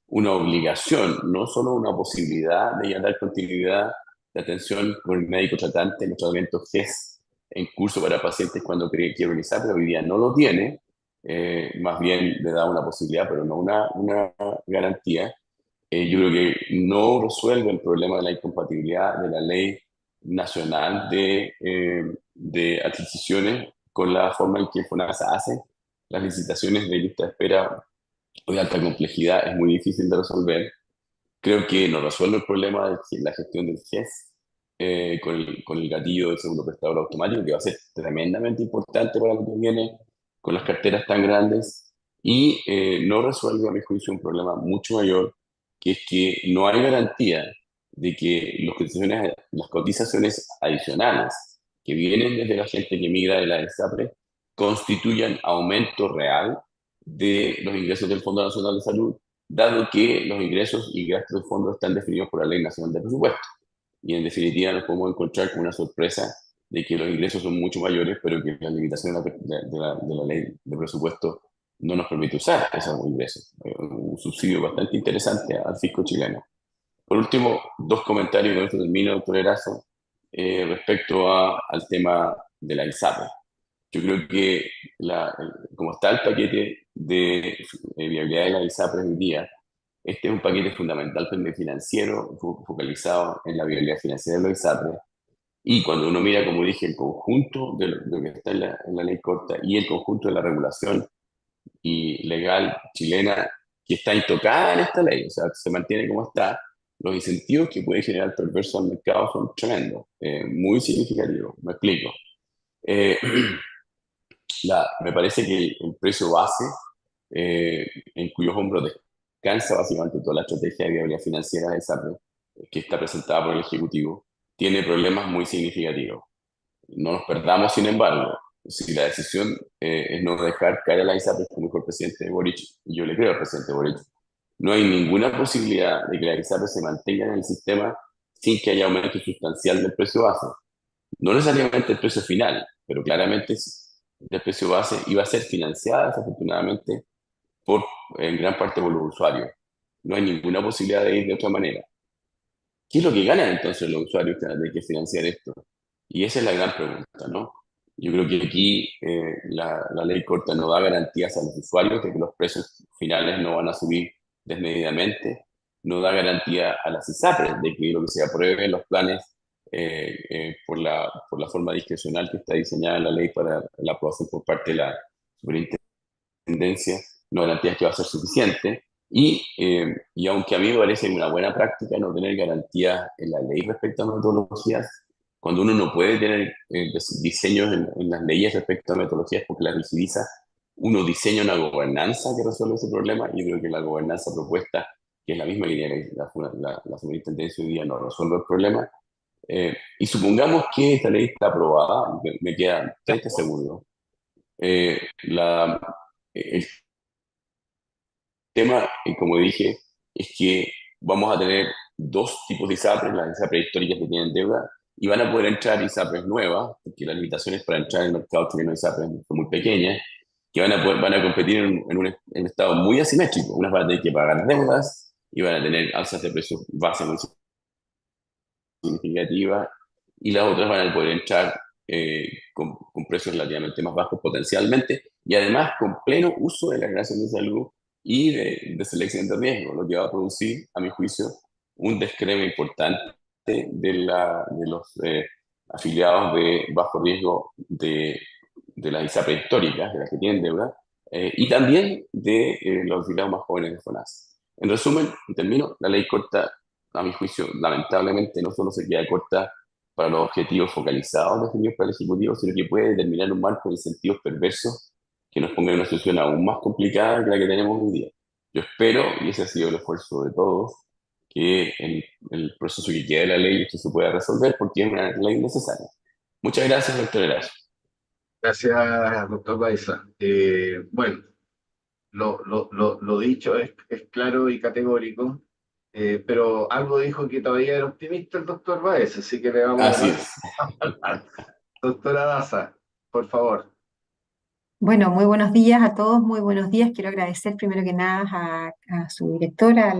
una obligación, no solo una posibilidad de ya dar continuidad de atención con el médico tratante en los tratamientos GES en curso para pacientes cuando quiere realizar, pero hoy día no lo tiene, más bien le da una posibilidad, pero no una garantía. Yo creo que no resuelve el problema de la incompatibilidad de la ley nacional de adquisiciones con la forma en que FONASA hace las licitaciones de lista de espera de alta complejidad. Es muy difícil de resolver. Creo que no resuelve el problema de la gestión del GES con el gatillo del segundo prestador automático, que va a ser tremendamente importante para lo que viene con las carteras tan grandes, y no resuelve, a mi juicio, un problema mucho mayor, que es que no hay garantía de que las cotizaciones adicionales que vienen desde la gente que migra de la ESAPRE constituyan aumento real de los ingresos del Fondo Nacional de Salud, dado que los ingresos y gastos del fondo están definidos por la Ley Nacional de Presupuesto. Y en definitiva nos podemos encontrar con una sorpresa de que los ingresos son mucho mayores, pero que las limitaciones de la ley de presupuesto no nos permite usar esos ingresos. Un subsidio bastante interesante al fisco chileno. Por último, dos comentarios, con esto termino, doctor Erazo, respecto al tema de la ISAPRE. Yo creo que como está el paquete de viabilidad de la ISAPRE hoy día, este es un paquete fundamental también financiero, focalizado en la viabilidad financiera de los ISAPRE. Y cuando uno mira, como dije, el conjunto de lo que está en la ley corta y el conjunto de la regulación y legal chilena que está intocada en esta ley, o sea, se mantiene como está, los incentivos que puede generar perverso al mercado son tremendos, muy significativos. Me explico. Eh, Me parece que el precio base, en cuyos hombros descansa básicamente toda la estrategia de viabilidad financiera de SAPRE, que está presentada por el Ejecutivo, tiene problemas muy significativos. No nos perdamos, sin embargo, si la decisión es no dejar caer a la ISAPRE, como dijo el presidente Boric, y yo le creo al presidente Boric, no hay ninguna posibilidad de que la ISAPRE se mantenga en el sistema sin que haya aumento sustancial del precio base. No necesariamente el precio final, pero claramente el precio base iba a ser financiada, desafortunadamente, por, en gran parte por los usuarios. No hay ninguna posibilidad de ir de otra manera. ¿Qué es lo que ganan entonces los usuarios de que financiar esto? Y esa es la gran pregunta, ¿no? Yo creo que aquí la ley corta no da garantías a los usuarios de que los precios finales no van a subir desmedidamente, no da garantía a las ISAPRES de que lo que se apruebe en los planes por la forma discrecional que está diseñada en la ley para la aprobación por parte de la superintendencia, no garantías que va a ser suficiente. Y aunque a mí me parece una buena práctica no tener garantías en la ley respecto a metodologías, cuando uno no puede tener diseños en las leyes respecto a metodologías porque las rigidiza, uno diseña una gobernanza que resuelve ese problema, y yo creo que la gobernanza propuesta, que es la misma que tiene la superintendencia hoy día, no resuelve el problema. Y supongamos que esta ley está aprobada, me quedan 30 segundos. El tema, como dije, es que vamos a tener dos tipos de ISAPRES, las ISAPRES históricas que tienen deuda, y van a poder entrar ISAPRES nuevas, porque las limitaciones para entrar en el mercado chileno de ISAPRES son muy pequeñas, que van a competir en un estado muy asimétrico. Unas van a tener que pagar deudas y van a tener alzas de precios base muy significativas, y las otras van a poder entrar con precios relativamente más bajos potencialmente, y además con pleno uso de la generación de salud y de selección de riesgo, lo que va a producir, a mi juicio, un descreme importante de los afiliados de bajo riesgo de las ISAPRE históricas, de las que tienen deuda, y también de los afiliados más jóvenes de FONASA. En resumen, y termino, la ley corta, a mi juicio, lamentablemente no solo se queda corta para los objetivos focalizados definidos para el Ejecutivo, sino que puede determinar un marco de incentivos perversos que nos ponga en una situación aún más complicada que la que tenemos hoy día. Yo espero, y ese ha sido el esfuerzo de todos, que el proceso que queda de la ley esto se pueda resolver porque es una ley necesaria. Muchas gracias, doctor Erazo. Gracias, doctor Baiza. Bueno, lo dicho es claro y categórico, pero algo dijo que todavía era optimista el doctor Baez, así que le vamos Así a es. dar. Doctora Daza, por favor. Bueno, muy buenos días a todos, muy buenos días. Quiero agradecer primero que nada a su directora,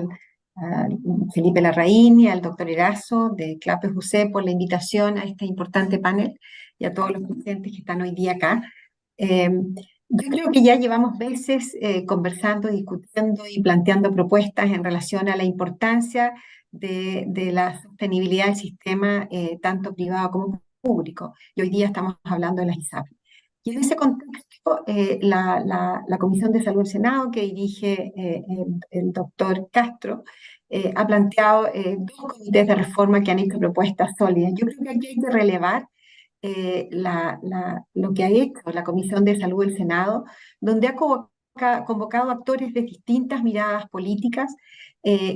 a Felipe Larraín y al doctor Erazo de CLAPES UC por la invitación a este importante panel y a todos los presentes que están hoy día acá. Eh, yo creo que ya llevamos meses conversando, discutiendo y planteando propuestas en relación a la importancia de la sostenibilidad del sistema, tanto privado como público. Y hoy día estamos hablando de las ISAP. Y en ese contexto, la Comisión de Salud del Senado, que dirige el doctor Castro, ha planteado dos comités de reforma que han hecho propuestas sólidas. Yo creo que aquí hay que relevar lo que ha hecho la Comisión de Salud del Senado, donde ha convocado actores de distintas miradas políticas,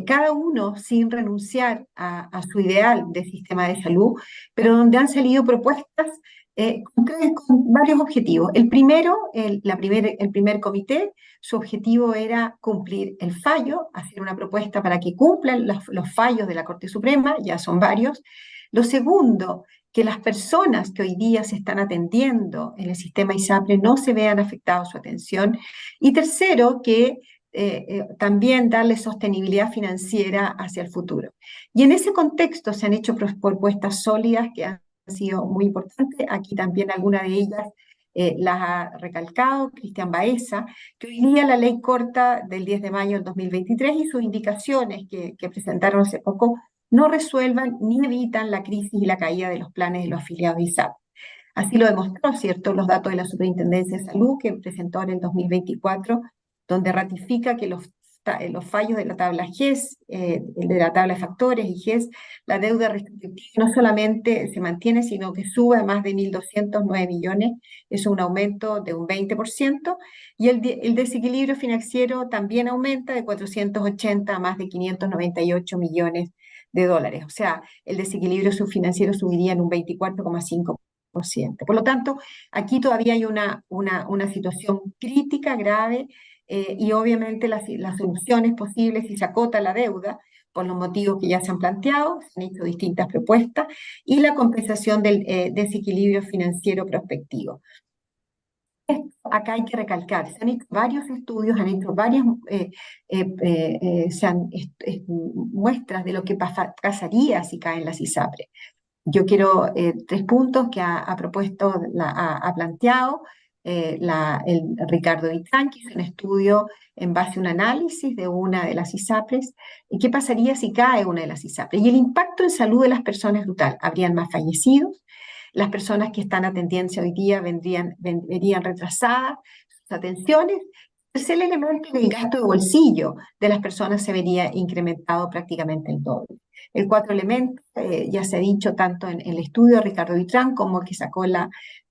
cada uno sin renunciar a su ideal de sistema de salud, pero donde han salido propuestas con varios objetivos. El primero, el primer comité, su objetivo era cumplir el fallo, hacer una propuesta para que cumplan los fallos de la Corte Suprema, ya son varios. Lo segundo, que las personas que hoy día se están atendiendo en el sistema ISAPRE no se vean afectados su atención. Y tercero, que también darle sostenibilidad financiera hacia el futuro. Y en ese contexto se han hecho propuestas sólidas que han sido muy importantes. Aquí también alguna de ellas las ha recalcado Cristian Baeza, que hoy día la ley corta del 10 de mayo del 2023 y sus indicaciones que presentaron hace poco no resuelvan ni evitan la crisis y la caída de los planes de los afiliados de ISAP. Así lo demostró, ¿cierto?, los datos de la Superintendencia de Salud que presentó en el 2024, donde ratifica que los fallos de la tabla GES, de la tabla de factores y GES, la deuda restrictiva no solamente se mantiene, sino que sube a más de 1.209 millones, es un aumento de un 20%, y el desequilibrio financiero también aumenta de 480 a más de 598 millones de dólares. O sea, el desequilibrio subfinanciero subiría en un 24,5%. Por lo tanto, aquí todavía hay una situación crítica, grave, y obviamente las soluciones posibles si se acota la deuda, por los motivos que ya se han planteado, se han hecho distintas propuestas, y la compensación del desequilibrio financiero prospectivo. Acá hay que recalcar, se han hecho varios estudios, han hecho varias muestras de lo que pasaría si caen las ISAPRE. Yo quiero tres puntos que ha propuesto, ha planteado el Ricardo Vitrán, que hizo un estudio en base a un análisis de una de las ISAPRES, y qué pasaría si cae una de las ISAPRES. Y el impacto en salud de las personas es brutal. Habrían más fallecidos, las personas que están atendiéndose hoy día verían retrasadas sus atenciones. Es el elemento del gasto de bolsillo de las personas se vería incrementado prácticamente el doble. El cuatro elementos, ya se ha dicho tanto en el estudio de Ricardo Vitrán como que sacó el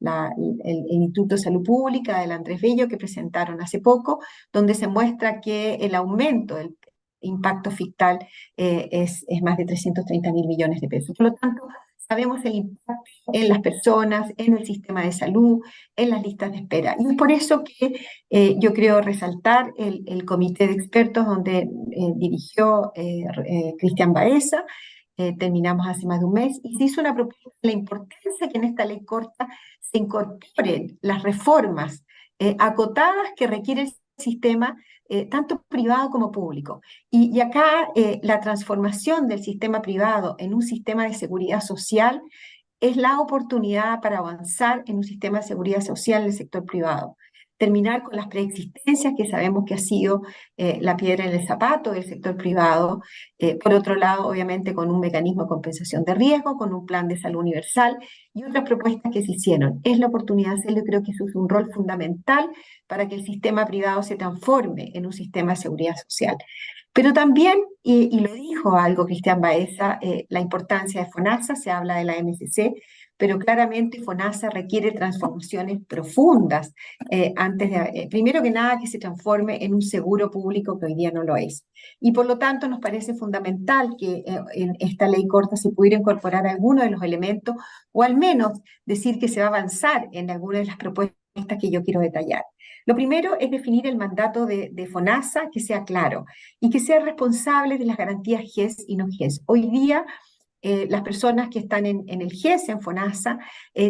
Instituto de Salud Pública del Andrés Bello que presentaron hace poco, donde se muestra que el aumento del impacto fiscal es más de 330.000 millones de pesos. Por lo tanto, sabemos el impacto en las personas, en el sistema de salud, en las listas de espera. Y es por eso que yo creo resaltar el comité de expertos donde dirigió Cristian Baeza, terminamos hace más de un mes, y se hizo una propuesta de la importancia que en esta ley corta se incorporen las reformas acotadas que requiere el sistema, tanto privado como público. Y acá la transformación del sistema privado en un sistema de seguridad social es la oportunidad para avanzar en un sistema de seguridad social del sector privado. Terminar con las preexistencias que sabemos que ha sido la piedra en el zapato del sector privado. Por otro lado, obviamente, con un mecanismo de compensación de riesgo, con un plan de salud universal y otras propuestas que se hicieron. Es la oportunidad de hacerlo y creo que eso es un rol fundamental para que el sistema privado se transforme en un sistema de seguridad social. Pero también, y lo dijo algo Cristian Baeza, la importancia de FONASA, se habla de la MSC, pero claramente FONASA requiere transformaciones profundas primero que nada, que se transforme en un seguro público que hoy día no lo es. Y por lo tanto nos parece fundamental que en esta ley corta se pudiera incorporar algunos de los elementos, o al menos decir que se va a avanzar en algunas de las propuestas que yo quiero detallar. Lo primero es definir el mandato de FONASA, que sea claro y que sea responsable de las garantías GES y no GES. Hoy día las personas que están en el GES, en FONASA,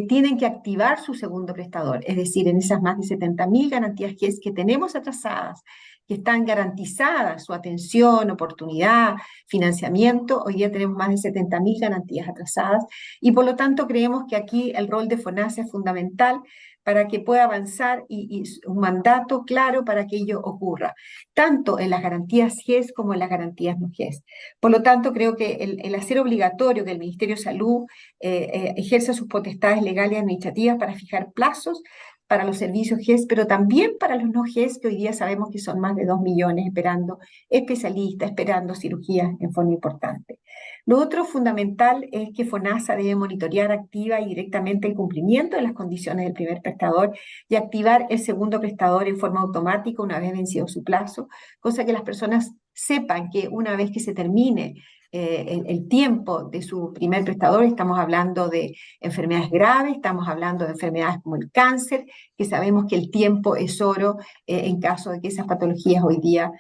tienen que activar su segundo prestador, es decir, en esas más de 70.000 garantías GES que tenemos atrasadas, que están garantizadas su atención, oportunidad, financiamiento, hoy día tenemos más de 70.000 garantías atrasadas y por lo tanto creemos que aquí el rol de FONASA es fundamental para que pueda avanzar y un mandato claro para que ello ocurra, tanto en las garantías GES como en las garantías no GES. Por lo tanto, creo que el hacer obligatorio que el Ministerio de Salud ejerza sus potestades legales y administrativas para fijar plazos para los servicios GES, pero también para los no GES, que hoy día sabemos que son más de 2 millones esperando especialistas, esperando cirugías en forma importante. Lo otro fundamental es que FONASA debe monitorear activa y directamente el cumplimiento de las condiciones del primer prestador y activar el segundo prestador en forma automática una vez vencido su plazo, cosa que las personas sepan que una vez que se termine el tiempo de su primer prestador, estamos hablando de enfermedades graves, estamos hablando de enfermedades como el cáncer, que sabemos que el tiempo es oro en caso de que esas patologías hoy día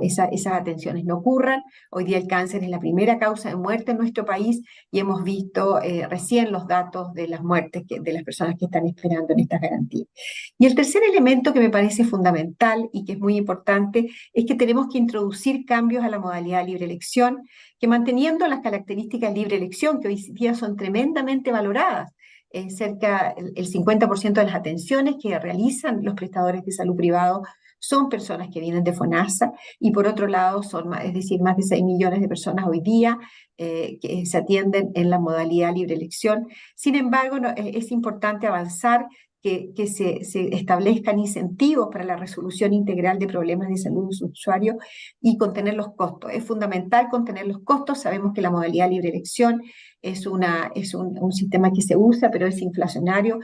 esas atenciones no ocurran. Hoy día el cáncer es la primera causa de muerte en nuestro país y hemos visto recién los datos de las muertes de las personas que están esperando en estas garantías. Y el tercer elemento que me parece fundamental y que es muy importante es que tenemos que introducir cambios a la modalidad de libre elección, que manteniendo las características de libre elección, que hoy día son tremendamente valoradas, cerca el 50% de las atenciones que realizan los prestadores de salud privado son personas que vienen de FONASA y por otro lado son, es decir, más de 6 millones de personas hoy día que se atienden en la modalidad libre elección. Sin embargo, es importante avanzar que se establezcan incentivos para la resolución integral de problemas de salud de sus usuarios y contener los costos. Es fundamental contener los costos. Sabemos que la modalidad libre elección es un sistema que se usa, pero es inflacionario,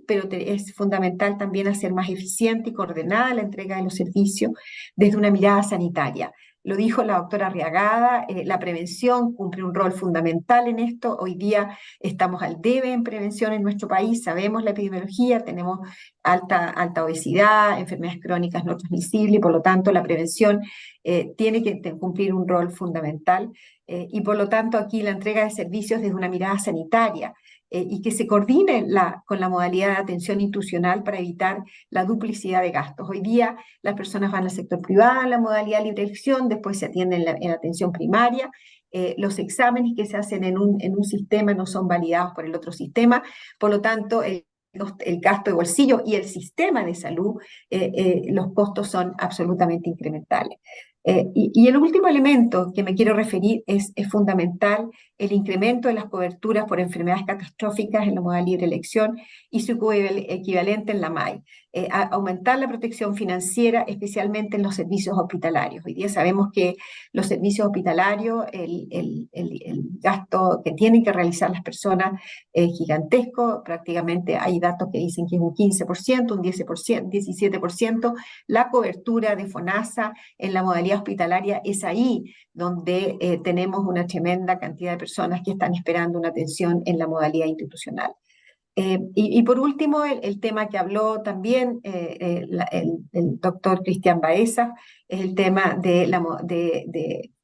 pero es fundamental también hacer más eficiente y coordenada la entrega de los servicios desde una mirada sanitaria. Lo dijo la doctora Arriagada, la prevención cumple un rol fundamental en esto. Hoy día estamos al debe en prevención en nuestro país, sabemos la epidemiología, tenemos alta obesidad, enfermedades crónicas no transmisibles, y por lo tanto la prevención tiene que cumplir un rol fundamental. Y por lo tanto aquí la entrega de servicios desde una mirada sanitaria y que se coordine con la modalidad de atención institucional para evitar la duplicidad de gastos. Hoy día las personas van al sector privado en la modalidad libre elección, después se atienden en atención primaria, los exámenes que se hacen en un sistema no son validados por el otro sistema, por lo tanto el gasto de bolsillo y el sistema de salud, los costos son absolutamente incrementales. Y el último elemento que me quiero referir es fundamental el incremento de las coberturas por enfermedades catastróficas en la modalidad libre elección y su equivalente en la MAI. Aumentar la protección financiera, especialmente en los servicios hospitalarios. Hoy día sabemos que los servicios hospitalarios, el gasto que tienen que realizar las personas es gigantesco, prácticamente hay datos que dicen que es un 15%, un 10%, 17%. La cobertura de FONASA en la modalidad hospitalaria es ahí donde tenemos una tremenda cantidad de personas que están esperando una atención en la modalidad institucional. Y por último, el tema que habló también el doctor Cristian Baeza es el tema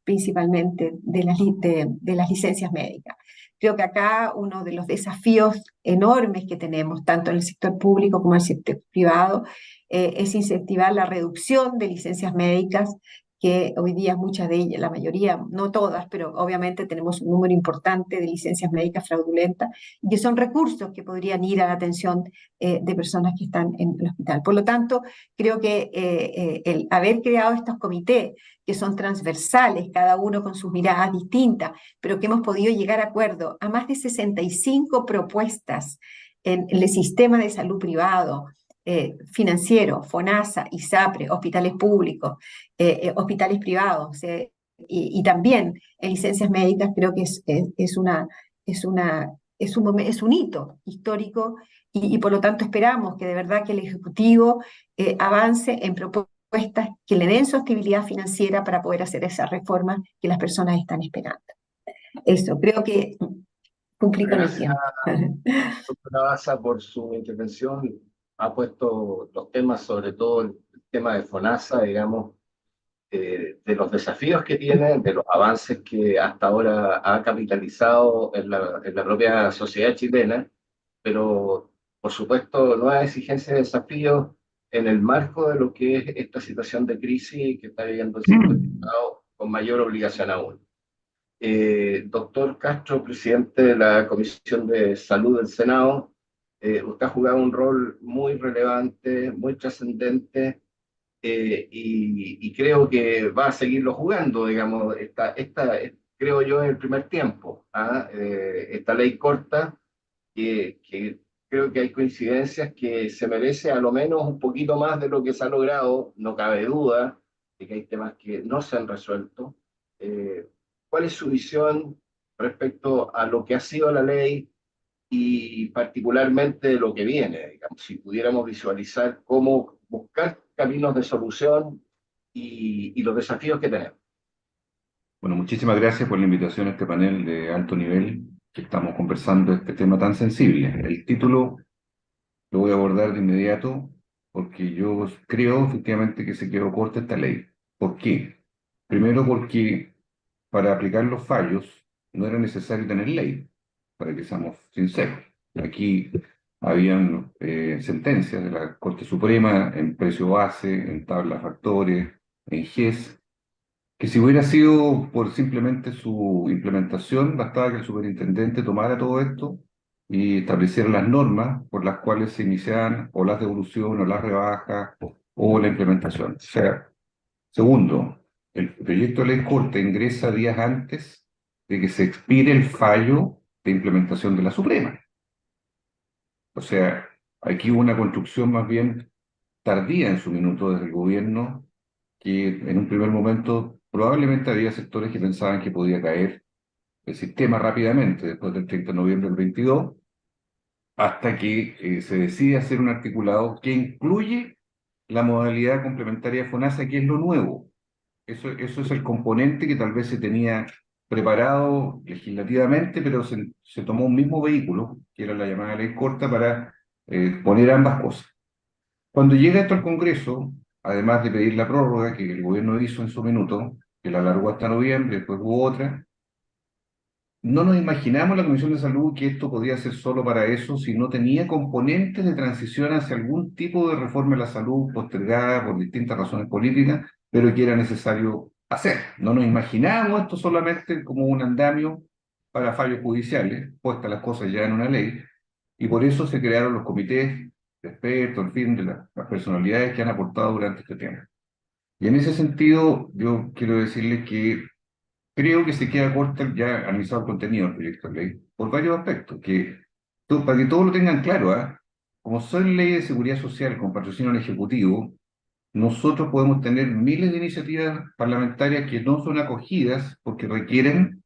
principalmente de las licencias médicas. Creo que acá uno de los desafíos enormes que tenemos, tanto en el sector público como en el sector privado, es incentivar la reducción de licencias médicas, que hoy día muchas de ellas, la mayoría, no todas, pero obviamente tenemos un número importante de licencias médicas fraudulentas, y que son recursos que podrían ir a la atención de personas que están en el hospital. Por lo tanto, creo que el haber creado estos comités, que son transversales, cada uno con sus miradas distintas, pero que hemos podido llegar a acuerdo a más de 65 propuestas en el sistema de salud privado, financiero, FONASA, ISAPRE, hospitales públicos, hospitales privados, y también en licencias médicas, creo que es es un hito histórico y por lo tanto esperamos que de verdad que el Ejecutivo avance en propuestas que le den sostenibilidad financiera para poder hacer esas reformas que las personas están esperando. Eso, creo que cumplí con el Gracias, tiempo. doctora Baza, por su intervención. Ha puesto los temas, sobre todo el tema de FONASA, digamos, de los desafíos que tiene, de los avances que hasta ahora ha capitalizado en la propia sociedad chilena, pero por supuesto nuevas exigencias y desafíos en el marco de lo que es esta situación de crisis que está viviendo el sector privado con mayor obligación aún. Doctor Castro, presidente de la Comisión de Salud del Senado, usted ha jugado un rol muy relevante, muy trascendente, y creo que va a seguirlo jugando, digamos, creo yo, el primer tiempo. ¿Ah? Esta ley corta, que creo que hay coincidencias que se merece a lo menos un poquito más de lo que se ha logrado, no cabe duda de que hay temas que no se han resuelto. Eh, ¿Cuál es su visión respecto a lo que ha sido la ley y particularmente de lo que viene? Digamos, si pudiéramos visualizar cómo buscar caminos de solución y los desafíos que tenemos. Bueno, muchísimas gracias por la invitación a este panel de alto nivel que estamos conversando este tema tan sensible. El título lo voy a abordar de inmediato porque yo creo efectivamente que se quedó corta esta ley. ¿Por qué? Primero porque para aplicar los fallos no era necesario tener ley, para que seamos sinceros. Aquí habían sentencias de la Corte Suprema en precio base, en tabla factores, en GES, que si hubiera sido por simplemente su implementación, bastaba que el superintendente tomara todo esto y estableciera las normas por las cuales se iniciaban o las devoluciones o las rebajas o la implementación. O sea, segundo, el proyecto de ley corta ingresa días antes de que se expire el fallo de implementación de la Suprema. O sea, aquí hubo una construcción más bien tardía en su minuto desde el gobierno, que en un primer momento probablemente había sectores que pensaban que podía caer el sistema rápidamente después del 30 de noviembre del 22, hasta que se decide hacer un articulado que incluye la modalidad complementaria de FONASA, que es lo nuevo. Eso es el componente que tal vez se tenía preparado legislativamente, pero se tomó un mismo vehículo, que era la llamada ley corta, para poner ambas cosas. Cuando llega esto al Congreso, además de pedir la prórroga que el gobierno hizo en su minuto, que la alargó hasta noviembre, después hubo otra, no nos imaginamos en la Comisión de Salud que esto podía ser solo para eso, si no tenía componentes de transición hacia algún tipo de reforma de la salud postergada por distintas razones políticas, pero que era necesario hacer. No nos imaginábamos esto solamente como un andamio para fallos judiciales, puestas las cosas ya en una ley, y por eso se crearon los comités de expertos, en fin, de las personalidades que han aportado durante este tema. Y en ese sentido, yo quiero decirles que creo que se queda corta ya analizado el contenido del proyecto de ley por varios aspectos, para que todos lo tengan claro, ¿ah? Como son leyes de seguridad social con patrocinio del Ejecutivo, nosotros podemos tener miles de iniciativas parlamentarias que no son acogidas porque requieren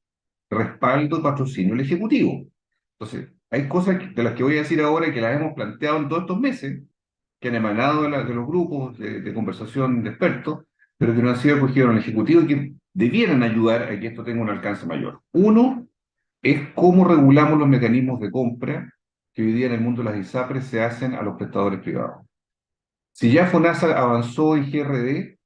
respaldo y patrocinio del Ejecutivo. Entonces, hay cosas de las que voy a decir ahora y que las hemos planteado en todos estos meses, que han emanado de los grupos de conversación de expertos, pero que no han sido acogidos en el Ejecutivo y que debieran ayudar a que esto tenga un alcance mayor. Uno es cómo regulamos los mecanismos de compra que hoy día en el mundo de las ISAPRES se hacen a los prestadores privados. Si ya FONASA avanzó en GRD,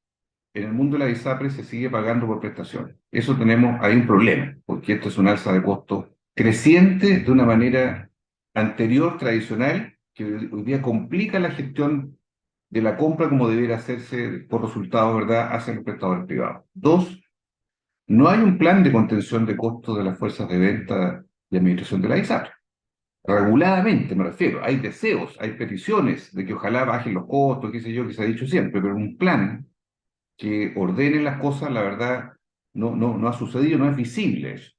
en el mundo de la ISAPRE se sigue pagando por prestaciones. Hay un problema, porque esto es un alza de costos creciente de una manera anterior, tradicional, que hoy día complica la gestión de la compra como debiera hacerse por resultado, ¿verdad?, hacia los prestadores privados. Dos, no hay un plan de contención de costos de las fuerzas de venta y administración de la ISAPRE. Reguladamente, me refiero, hay deseos, hay peticiones de que ojalá bajen los costos, qué sé yo, que se ha dicho siempre, pero un plan que ordenen las cosas, la verdad, no ha sucedido, no es visible eso.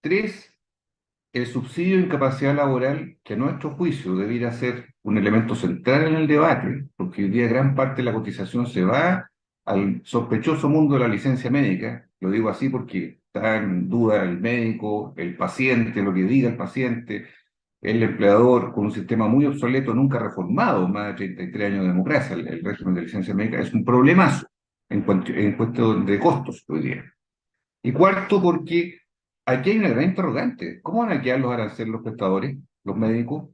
Tres, el subsidio de incapacidad laboral, que a nuestro juicio debiera ser un elemento central en el debate, porque hoy día gran parte de la cotización se va al sospechoso mundo de la licencia médica, lo digo así porque está en duda el médico, el paciente, lo que diga el paciente, el empleador, con un sistema muy obsoleto, nunca reformado, más de 33 años de democracia, el régimen de licencia médica, es un problemazo en cuestión de costos hoy día. Y cuarto, porque aquí hay una gran interrogante. ¿Cómo van a quedar los aranceles los prestadores, los médicos?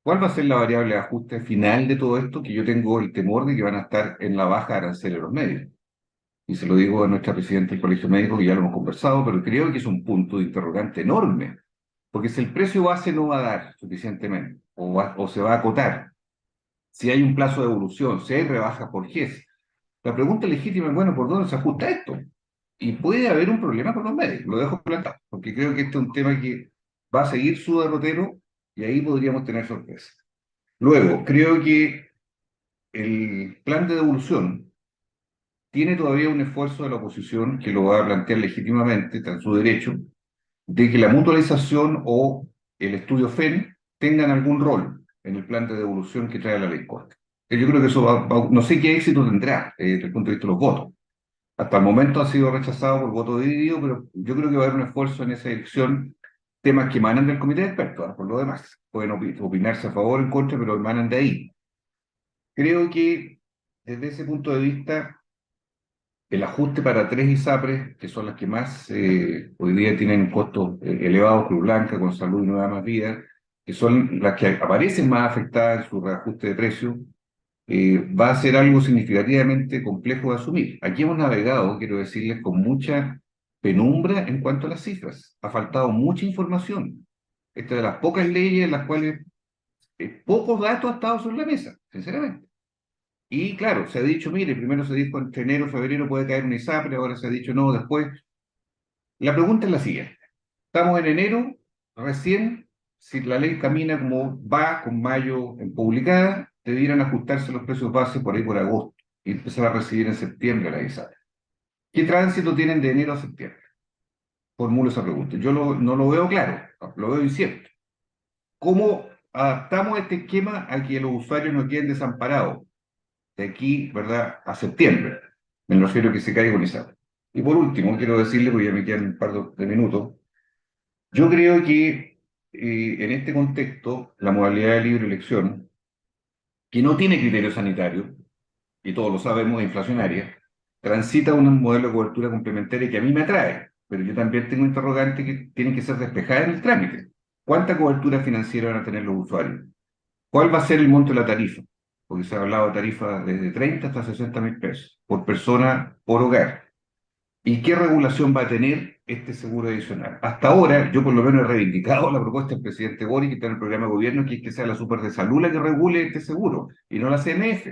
¿Cuál va a ser la variable de ajuste final de todo esto? Que yo tengo el temor de que van a estar en la baja de aranceles los médicos. Y se lo digo a nuestra presidenta del Colegio Médico, que ya lo hemos conversado, pero creo que es un punto de interrogante enorme. Porque si el precio base no va a dar suficientemente, o se va a acotar, si hay un plazo de evolución, si hay rebajas por GES, la pregunta legítima es, bueno, ¿por dónde se ajusta esto? Y puede haber un problema con los médicos, lo dejo plantado, porque creo que este es un tema que va a seguir su derrotero y ahí podríamos tener sorpresas. Luego, creo que el plan de devolución tiene todavía un esfuerzo de la oposición que lo va a plantear legítimamente, está en su derecho, de que la mutualización o el estudio FEN tengan algún rol en el plan de devolución que trae la ley Corte. Yo creo que eso no sé qué éxito tendrá desde el punto de vista de los votos. Hasta el momento ha sido rechazado por voto dividido, pero yo creo que va a haber un esfuerzo en esa dirección, temas que emanan del comité de expertos, por lo demás. Pueden opinarse a favor o en contra, pero emanan de ahí. Creo que desde ese punto de vista, el ajuste para tres ISAPRES, que son las que más hoy día tienen costos elevados, Cruz Blanca, con Salud y Nueva Más Vida, que son las que aparecen más afectadas en su reajuste de precios, va a ser algo significativamente complejo de asumir. Aquí hemos navegado, quiero decirles, con mucha penumbra en cuanto a las cifras. Ha faltado mucha información. Esta es de las pocas leyes en las cuales pocos datos han estado sobre la mesa, sinceramente. Y claro, se ha dicho, mire, primero se dijo entre enero y febrero puede caer un ISAPRE, ahora se ha dicho no, después. La pregunta es la siguiente. Estamos en enero, recién, si la ley camina como va con mayo en publicada, debieran ajustarse los precios base por ahí por agosto y empezar a recibir en septiembre la ISAPRE. ¿Qué tránsito tienen de enero a septiembre? Formulo esa pregunta. Yo no lo veo claro, lo veo incierto. ¿Cómo adaptamos este esquema a que los usuarios no queden desamparados de aquí, ¿verdad?, a septiembre? Me refiero a que se caiga un ISAPRE. Y por último, quiero decirle, porque ya me quedan un par de minutos, yo creo que en este contexto, la modalidad de libre elección, que no tiene criterio sanitario, y todos lo sabemos, es inflacionaria, transita un modelo de cobertura complementaria que a mí me atrae, pero yo también tengo interrogantes que tienen que ser despejadas en el trámite. ¿Cuánta cobertura financiera van a tener los usuarios? ¿Cuál va a ser el monto de la tarifa? Porque se ha hablado de tarifas desde 30 hasta 60.000 pesos por persona, por hogar. ¿Y qué regulación va a tener este seguro adicional? Hasta ahora, yo por lo menos he reivindicado la propuesta del presidente Boric, que está en el programa de gobierno, que es que sea la Super de Salud la que regule este seguro, y no la CMF.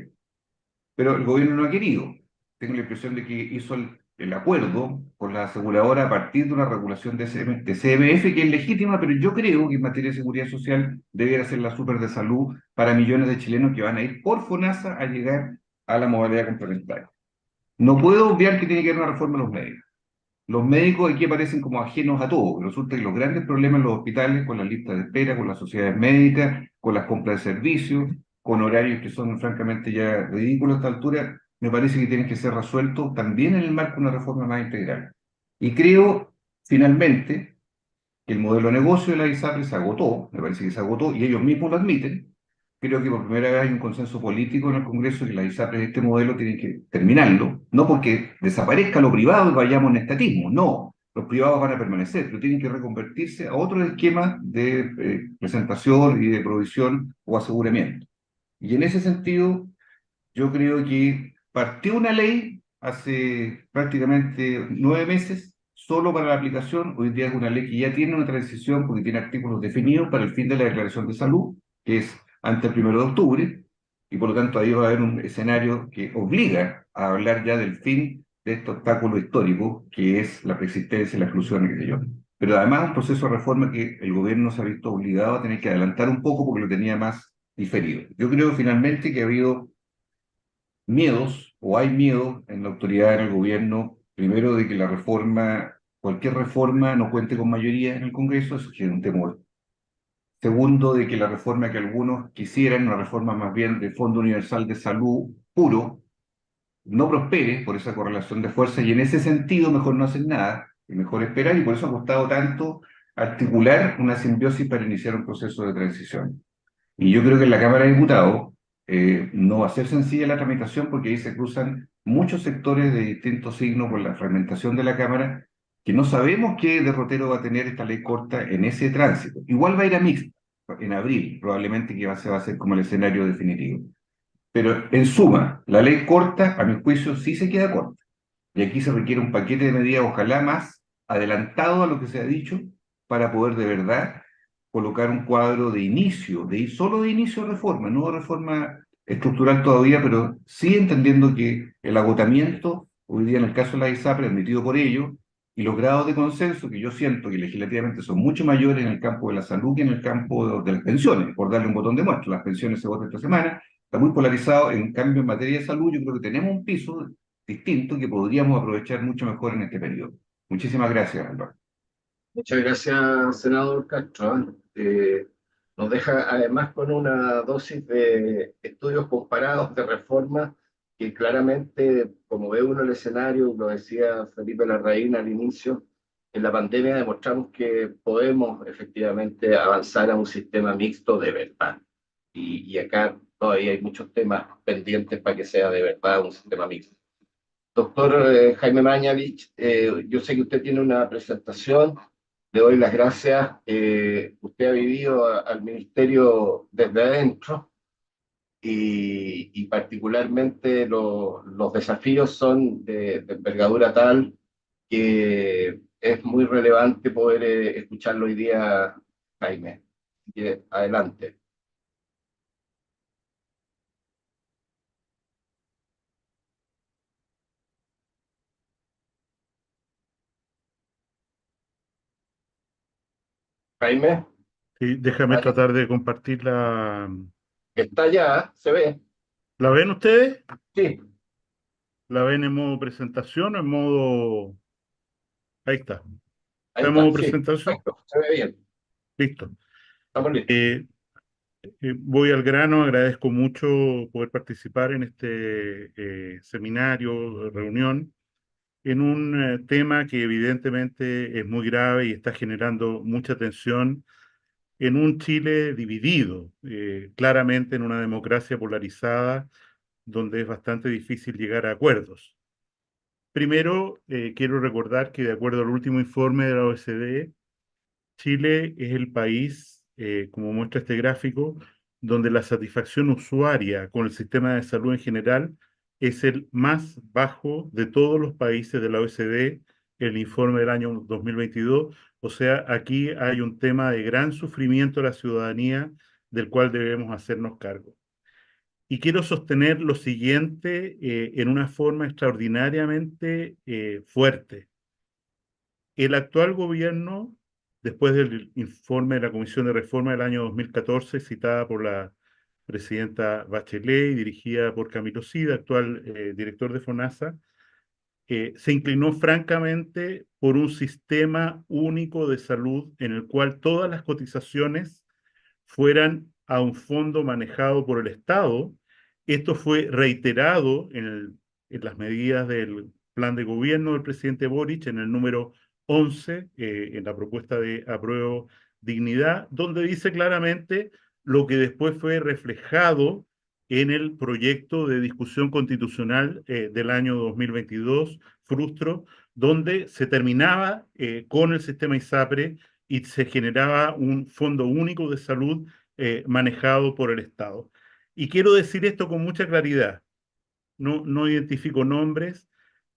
Pero el gobierno no ha querido. Tengo la impresión de que hizo el acuerdo con la aseguradora a partir de una regulación de CMF, que es legítima, pero yo creo que en materia de seguridad social debiera ser la Super de Salud para millones de chilenos que van a ir por FONASA a llegar a la modalidad complementaria. No puedo obviar que tiene que haber una reforma de los médicos. Los médicos aquí aparecen como ajenos a todo. Resulta que los grandes problemas en los hospitales, con las listas de espera, con las sociedades médicas, con las compras de servicios, con horarios que son francamente ya ridículos a esta altura, me parece que tienen que ser resueltos también en el marco de una reforma más integral. Y creo, finalmente, que el modelo de negocio de la ISAPRE se agotó, me parece que se agotó, y ellos mismos lo admiten. Creo que por primera vez hay un consenso político en el Congreso que la ISAPRE de este modelo tienen que terminarlo, no porque desaparezca lo privado y vayamos en estatismo, no, los privados van a permanecer, pero tienen que reconvertirse a otro esquema de presentación y de provisión o aseguramiento. Y en ese sentido, yo creo que partió una ley hace prácticamente 9 meses solo para la aplicación. Hoy día es una ley que ya tiene una transición porque tiene artículos definidos para el fin de la declaración de salud, que es ante el 1 de octubre, y por lo tanto ahí va a haber un escenario que obliga a hablar ya del fin de este obstáculo histórico que es la preexistencia y la exclusión, qué sé yo. Pero además un proceso de reforma que el gobierno se ha visto obligado a tener que adelantar un poco porque lo tenía más diferido. Yo creo finalmente que ha habido miedos, o hay miedo en la autoridad, en el gobierno, primero de que la reforma, cualquier reforma no cuente con mayoría en el Congreso, eso es un temor. Segundo, de que la reforma que algunos quisieran, una reforma más bien de Fondo Universal de Salud puro, no prospere por esa correlación de fuerzas y en ese sentido mejor no hacer nada y mejor esperar y por eso ha costado tanto articular una simbiosis para iniciar un proceso de transición. Y yo creo que en la Cámara de Diputados no va a ser sencilla la tramitación porque ahí se cruzan muchos sectores de distintos signos por la fragmentación de la Cámara, que no sabemos qué derrotero va a tener esta ley corta en ese tránsito. Igual va a ir a mixta en abril, probablemente que se va a hacer como el escenario definitivo. Pero en suma, la ley corta, a mi juicio, sí se queda corta. Y aquí se requiere un paquete de medidas, ojalá más adelantado a lo que se ha dicho, para poder de verdad colocar un cuadro de inicio, solo de inicio de reforma, no de reforma estructural todavía, pero sí entendiendo que el agotamiento, hoy día en el caso de la ISAPRE, admitido por ello, y los grados de consenso que yo siento que legislativamente son mucho mayores en el campo de la salud que en el campo de las pensiones, por darle un botón de muestra. Las pensiones se votan esta semana, está muy polarizado. En cambio, en materia de salud, yo creo que tenemos un piso distinto que podríamos aprovechar mucho mejor en este periodo. Muchísimas gracias, Álvaro. Muchas gracias, senador Castro. Nos deja además con una dosis de estudios comparados de reforma que claramente, como ve uno el escenario, lo decía Felipe Larraín al inicio, en la pandemia demostramos que podemos efectivamente avanzar a un sistema mixto de verdad. Y acá todavía hay muchos temas pendientes para que sea de verdad un sistema mixto. Doctor Jaime Mañalich, yo sé que usted tiene una presentación, le doy las gracias. Usted ha vivido al ministerio desde adentro y particularmente los desafíos son de envergadura tal que es muy relevante poder escucharlo hoy día, Jaime. Así que adelante. Jaime, Sí, déjame tratar de compartir la... está ya, se ve. ¿La ven ustedes? Sí, ¿La ven en modo presentación o en modo... Ahí está. ahí ¿Está en está, modo sí, presentación? perfecto, se ve bien. Listo. Estamos listos. Eh, Voy al grano, agradezco mucho poder participar en este seminario, reunión, en un tema que evidentemente es muy grave y está generando mucha tensión en un Chile dividido, claramente en una democracia polarizada donde es bastante difícil llegar a acuerdos. Primero, quiero recordar que de acuerdo al último informe de la OECD, Chile es el país, como muestra este gráfico, donde la satisfacción usuaria con el sistema de salud en general es el más bajo de todos los países de la OECD, el informe del año 2022. O sea, aquí hay un tema de gran sufrimiento de la ciudadanía del cual debemos hacernos cargo. Y quiero sostener lo siguiente en una forma extraordinariamente fuerte. El actual gobierno, después del informe de la Comisión de Reforma del año 2014, citada por la presidenta Bachelet y dirigida por Camilo Sida, actual director de FONASA, se inclinó francamente por un sistema único de salud en el cual todas las cotizaciones fueran a un fondo manejado por el Estado. Esto fue reiterado en las medidas del plan de gobierno del presidente Boric, en el número 11, en la propuesta de apruebo dignidad, donde dice claramente lo que después fue reflejado en el proyecto de discusión constitucional del año 2022, Frustro, donde se terminaba con el sistema ISAPRE y se generaba un fondo único de salud manejado por el Estado. Y quiero decir esto con mucha claridad. No identifico nombres,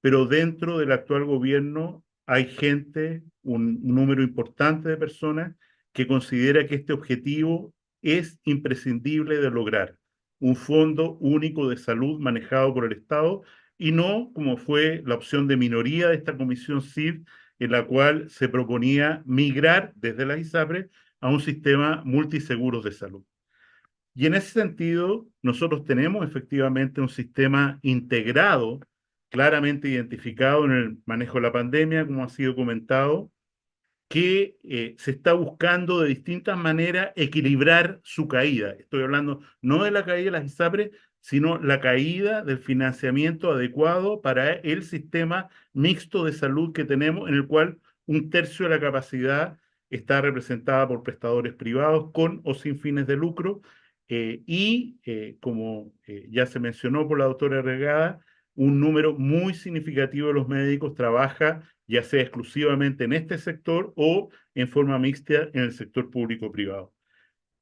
pero dentro del actual gobierno hay gente, un número importante de personas, que considera que este objetivo es imprescindible de lograr. Un fondo único de salud manejado por el Estado y no como fue la opción de minoría de esta comisión CID, en la cual se proponía migrar desde la ISAPRE a un sistema multiseguros de salud. Y en ese sentido, nosotros tenemos efectivamente un sistema integrado, claramente identificado en el manejo de la pandemia, como ha sido comentado, que se está buscando de distintas maneras equilibrar su caída. Estoy hablando no de la caída de las ISAPRES, sino la caída del financiamiento adecuado para el sistema mixto de salud que tenemos, en el cual un tercio de la capacidad está representada por prestadores privados con o sin fines de lucro, como ya se mencionó por la doctora Regada, un número muy significativo de los médicos trabaja ya sea exclusivamente en este sector o en forma mixta en el sector público-privado.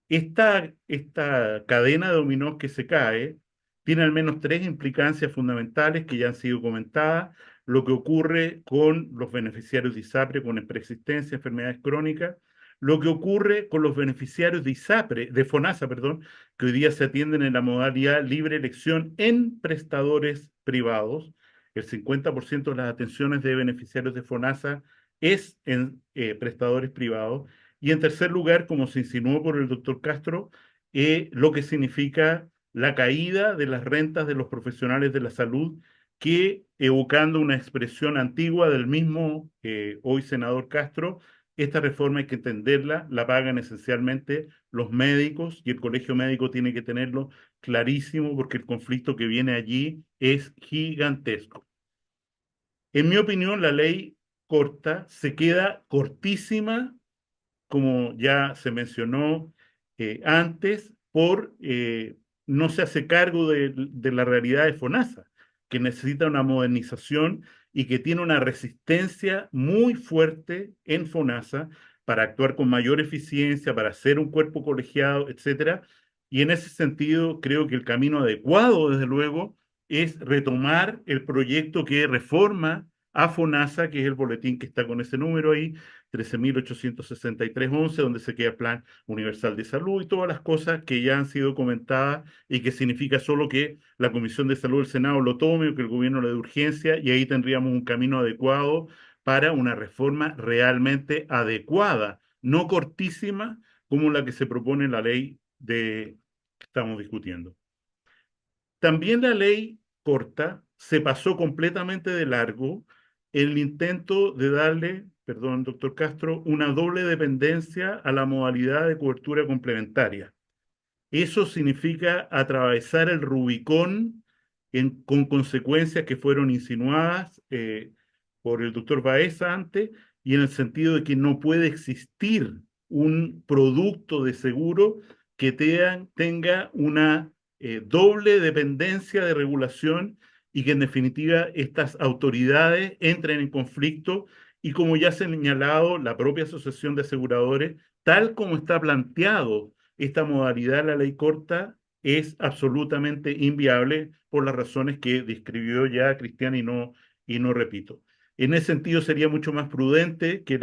Esta cadena de dominó que se cae tiene al menos tres implicancias fundamentales que ya han sido comentadas. Lo que ocurre con los beneficiarios de ISAPRE con preexistencia, enfermedades crónicas, lo que ocurre con los beneficiarios de ISAPRE, de FONASA, perdón, que hoy día se atienden en la modalidad libre elección en prestadores privados. El 50% de las atenciones de beneficiarios de FONASA es en prestadores privados. Y en tercer lugar, como se insinuó por el doctor Castro, lo que significa la caída de las rentas de los profesionales de la salud, que, evocando una expresión antigua del mismo hoy senador Castro, esta reforma hay que entenderla, la pagan esencialmente los médicos y el colegio médico tiene que tenerlo clarísimo porque el conflicto que viene allí es gigantesco. En mi opinión, la ley corta se queda cortísima, como ya se mencionó antes, no se hace cargo de la realidad de FONASA, que necesita una modernización y que tiene una resistencia muy fuerte en FONASA para actuar con mayor eficiencia, para ser un cuerpo colegiado, etcétera. Y en ese sentido, creo que el camino adecuado, desde luego, es retomar el proyecto que reforma a FONASA, que es el boletín que está con ese número ahí, 13.863.11, donde se queda el Plan Universal de Salud y todas las cosas que ya han sido comentadas y que significa solo que la Comisión de Salud del Senado lo tome o que el gobierno le dé urgencia, y ahí tendríamos un camino adecuado para una reforma realmente adecuada, no cortísima como la que se propone en la ley que estamos discutiendo. También la ley corta se pasó completamente de largo el intento de darle, perdón, doctor Castro, una doble dependencia a la modalidad de cobertura complementaria. Eso significa atravesar el Rubicón con consecuencias que fueron insinuadas por el doctor Baeza antes, y en el sentido de que no puede existir un producto de seguro que tenga una doble dependencia de regulación y que en definitiva estas autoridades entren en conflicto. Y como ya se ha señalado la propia Asociación de Aseguradores, tal como está planteado esta modalidad de la ley corta, es absolutamente inviable por las razones que describió ya Cristian y no repito. En ese sentido sería mucho más prudente que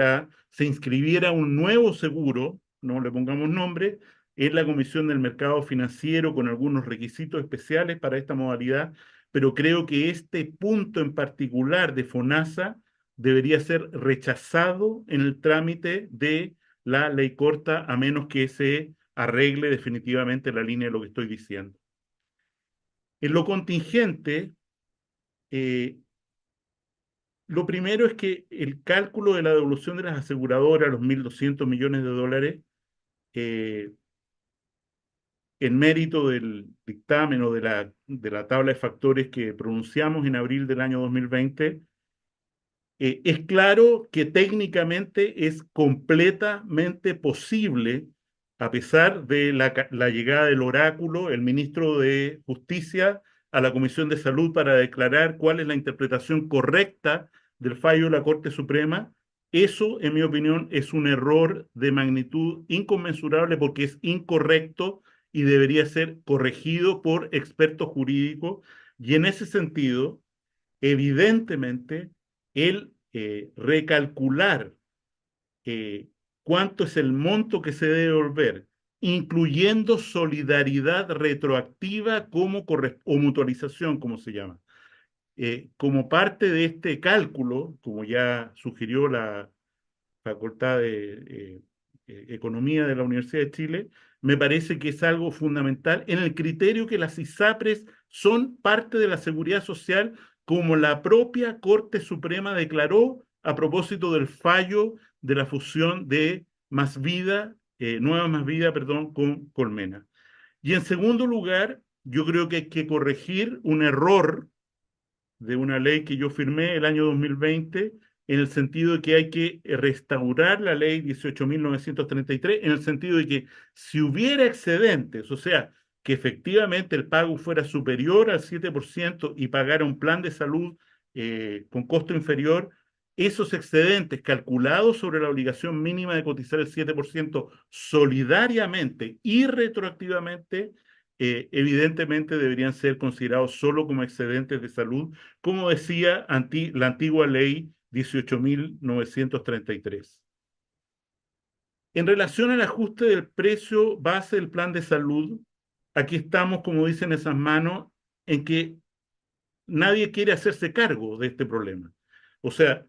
se inscribiera un nuevo seguro, no le pongamos nombre, en la Comisión del Mercado Financiero con algunos requisitos especiales para esta modalidad, pero creo que este punto en particular de FONASA debería ser rechazado en el trámite de la ley corta, a menos que se arregle definitivamente la línea de lo que estoy diciendo. En lo contingente, lo primero es que el cálculo de la devolución de las aseguradoras, los 1.200 millones de dólares, en mérito del dictamen o de la tabla de factores que pronunciamos en abril del año 2020, es claro que técnicamente es completamente posible, a pesar de la llegada del oráculo, el ministro de Justicia, a la Comisión de Salud para declarar cuál es la interpretación correcta del fallo de la Corte Suprema. Eso, en mi opinión, es un error de magnitud inconmensurable porque es incorrecto y debería ser corregido por expertos jurídicos. Y en ese sentido, evidentemente, el recalcular cuánto es el monto que se debe devolver, incluyendo solidaridad retroactiva o mutualización, como se llama, como parte de este cálculo, como ya sugirió la Facultad de Economía de la Universidad de Chile, me parece que es algo fundamental en el criterio que las ISAPRES son parte de la seguridad social, como la propia Corte Suprema declaró a propósito del fallo de la fusión de Nueva Más Vida, perdón, con Colmena. Y en segundo lugar, yo creo que hay que corregir un error de una ley que yo firmé el año 2020, en el sentido de que hay que restaurar la ley 18.933, en el sentido de que si hubiera excedentes, o sea, que efectivamente el pago fuera superior al 7% y pagara un plan de salud con costo inferior, esos excedentes calculados sobre la obligación mínima de cotizar el 7% solidariamente y retroactivamente, evidentemente deberían ser considerados solo como excedentes de salud, como decía la antigua ley 18.933. En relación al ajuste del precio base del plan de salud, aquí estamos, como dicen esas manos, en que nadie quiere hacerse cargo de este problema. O sea,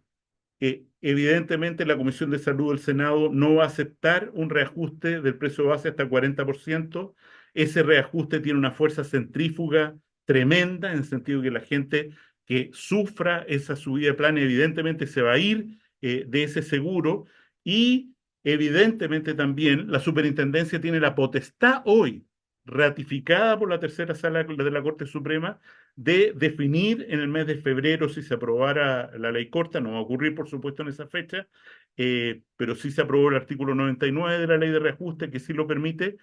evidentemente la Comisión de Salud del Senado no va a aceptar un reajuste del precio base hasta 40%. Ese reajuste tiene una fuerza centrífuga tremenda, en el sentido que la gente que sufra esa subida de plan evidentemente se va a ir de ese seguro, y evidentemente también la superintendencia tiene la potestad hoy, ratificada por la tercera sala de la Corte Suprema, de definir en el mes de febrero si se aprobara la ley corta. No va a ocurrir, por supuesto, en esa fecha, pero sí se aprobó el artículo 99 de la ley de reajuste, que sí lo permite.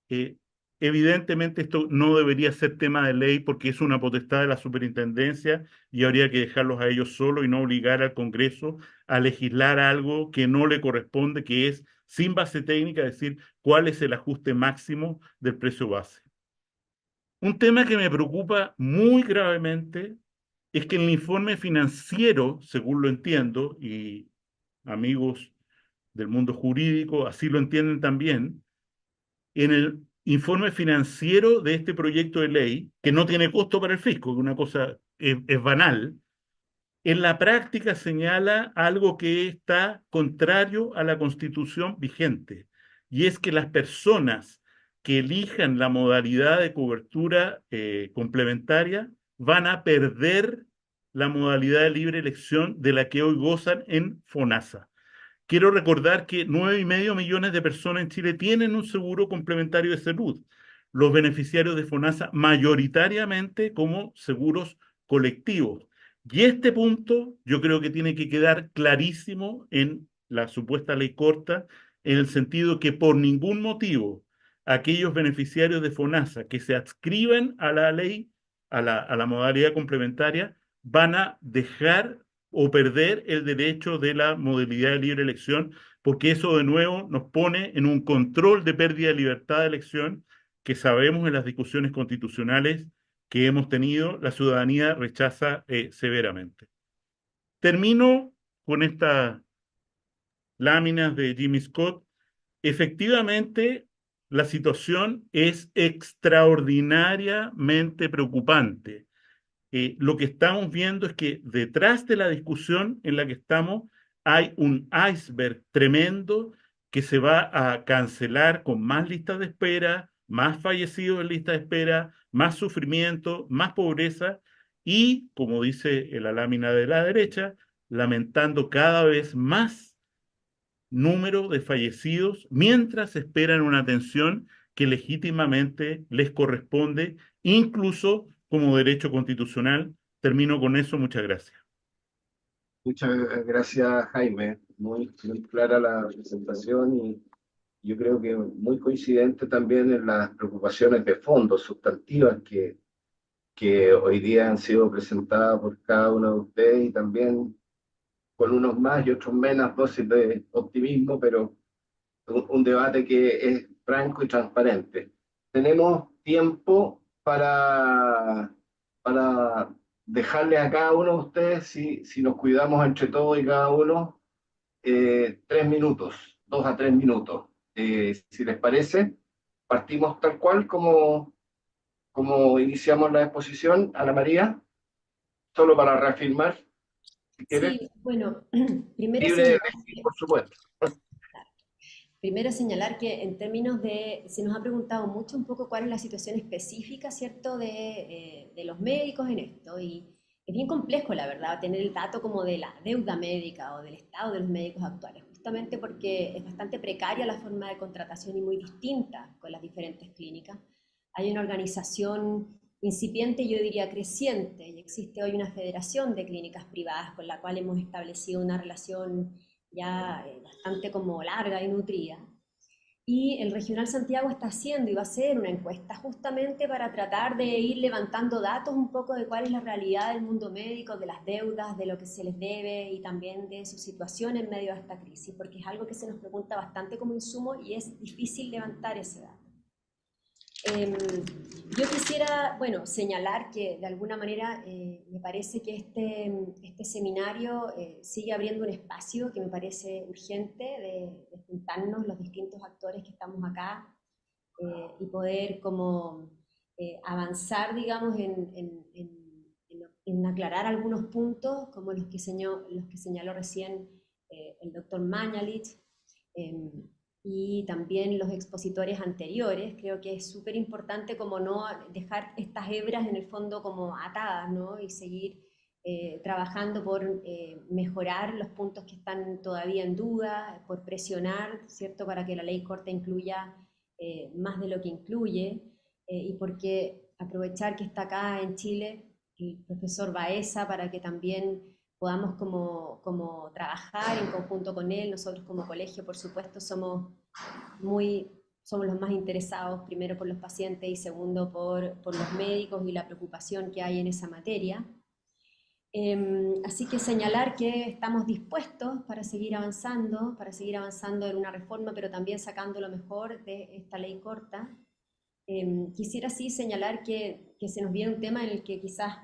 Eh, Evidentemente esto no debería ser tema de ley porque es una potestad de la superintendencia y habría que dejarlos a ellos solos y no obligar al Congreso a legislar algo que no le corresponde, que es, sin base técnica, decir cuál es el ajuste máximo del precio base. Un tema que me preocupa muy gravemente es que en el informe financiero, según lo entiendo, y amigos del mundo jurídico así lo entienden también, en el informe financiero de este proyecto de ley, que no tiene costo para el fisco, que una cosa es banal, en la práctica señala algo que está contrario a la Constitución vigente, y es que las personas que elijan la modalidad de cobertura complementaria van a perder la modalidad de libre elección de la que hoy gozan en FONASA. Quiero recordar que 9,5 millones de personas en Chile tienen un seguro complementario de salud. Los beneficiarios de FONASA mayoritariamente como seguros colectivos. Y este punto yo creo que tiene que quedar clarísimo en la supuesta ley corta, en el sentido que por ningún motivo aquellos beneficiarios de FONASA que se adscriben a la ley, a la modalidad complementaria, van a dejar o perder el derecho de la modalidad de libre elección, porque eso de nuevo nos pone en un control de pérdida de libertad de elección que sabemos en las discusiones constitucionales que hemos tenido, la ciudadanía rechaza severamente. Termino con estas láminas de Jimmy Scott. Efectivamente, la situación es extraordinariamente preocupante. Lo que estamos viendo es que detrás de la discusión en la que estamos hay un iceberg tremendo que se va a cancelar con más listas de espera, más fallecidos en lista de espera, más sufrimiento, más pobreza y, como dice la lámina de la derecha, lamentando cada vez más número de fallecidos mientras esperan una atención que legítimamente les corresponde, incluso como derecho constitucional. Termino con eso, muchas gracias. Muchas gracias, Jaime. Muy clara la presentación y yo creo que muy coincidente también en las preocupaciones de fondo, sustantivas que hoy día han sido presentadas por cada uno de ustedes y también con unos más y otros menos dosis de optimismo, pero un debate que es franco y transparente. Tenemos tiempo para dejarle a cada uno de ustedes, si nos cuidamos entre todos y cada uno, 3 minutos, 2 a 3 minutos. Si les parece, partimos tal cual como iniciamos la exposición. Ana María, solo para reafirmar, si quieres, Sí, bueno, primero libre de señalar elegir, por supuesto. Primero señalar que en términos de, se nos ha preguntado mucho un poco cuál es la situación específica, ¿cierto?, de los médicos en esto, y es bien complejo, la verdad, tener el dato como de la deuda médica o del estado de los médicos actuales, justamente porque es bastante precaria la forma de contratación y muy distinta con las diferentes clínicas. hay una organización incipiente, yo diría creciente, y existe hoy una federación de clínicas privadas con la cual hemos establecido una relación ya bastante como larga y nutrida. Y el Regional Santiago está haciendo y va a hacer una encuesta justamente para tratar de ir levantando datos un poco de cuál es la realidad del mundo médico, de las deudas, de lo que se les debe y también de su situación en medio de esta crisis, porque es algo que se nos pregunta bastante como insumo y es difícil levantar ese dato. Yo quisiera, bueno, señalar que de alguna manera me parece que este seminario sigue abriendo un espacio que me parece urgente de juntarnos los distintos actores que estamos acá y poder como avanzar, digamos, en aclarar algunos puntos como los que señaló recién el doctor Mañalich, y también los expositores anteriores. Creo que es súper importante como no dejar estas hebras en el fondo como atadas, ¿no? Y seguir trabajando por mejorar los puntos que están todavía en duda, por presionar, ¿cierto?, para que la ley corta incluya más de lo que incluye, y porque aprovechar que está acá en Chile el profesor Baeza para que también podamos como trabajar en conjunto con él. Nosotros como colegio, por supuesto, somos los más interesados, primero por los pacientes y segundo por los médicos y la preocupación que hay en esa materia. Así que señalar que estamos dispuestos para seguir avanzando en una reforma, pero también sacando lo mejor de esta ley corta. Quisiera sí señalar que se nos viene un tema en el que quizás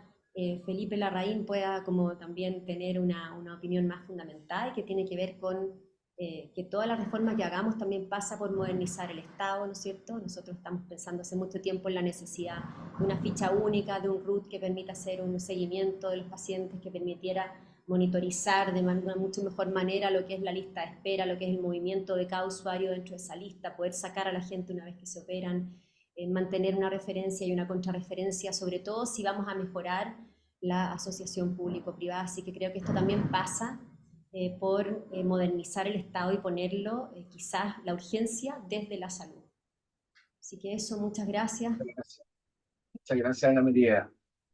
Felipe Larraín pueda como también tener una opinión más fundamental, y que tiene que ver con que toda la reforma que hagamos también pasa por modernizar el Estado, ¿no es cierto? Nosotros estamos pensando hace mucho tiempo en la necesidad de una ficha única, de un RUT que permita hacer un seguimiento de los pacientes, que permitiera monitorizar de una mucho mejor manera lo que es la lista de espera, lo que es el movimiento de cada usuario dentro de esa lista, poder sacar a la gente una vez que se operan, mantener una referencia y una contrarreferencia, sobre todo si vamos a mejorar la asociación público-privada. Así que creo que esto también pasa por modernizar el Estado y ponerlo, quizás la urgencia desde la salud. Así que eso, muchas gracias. Muchas gracias, Ana María.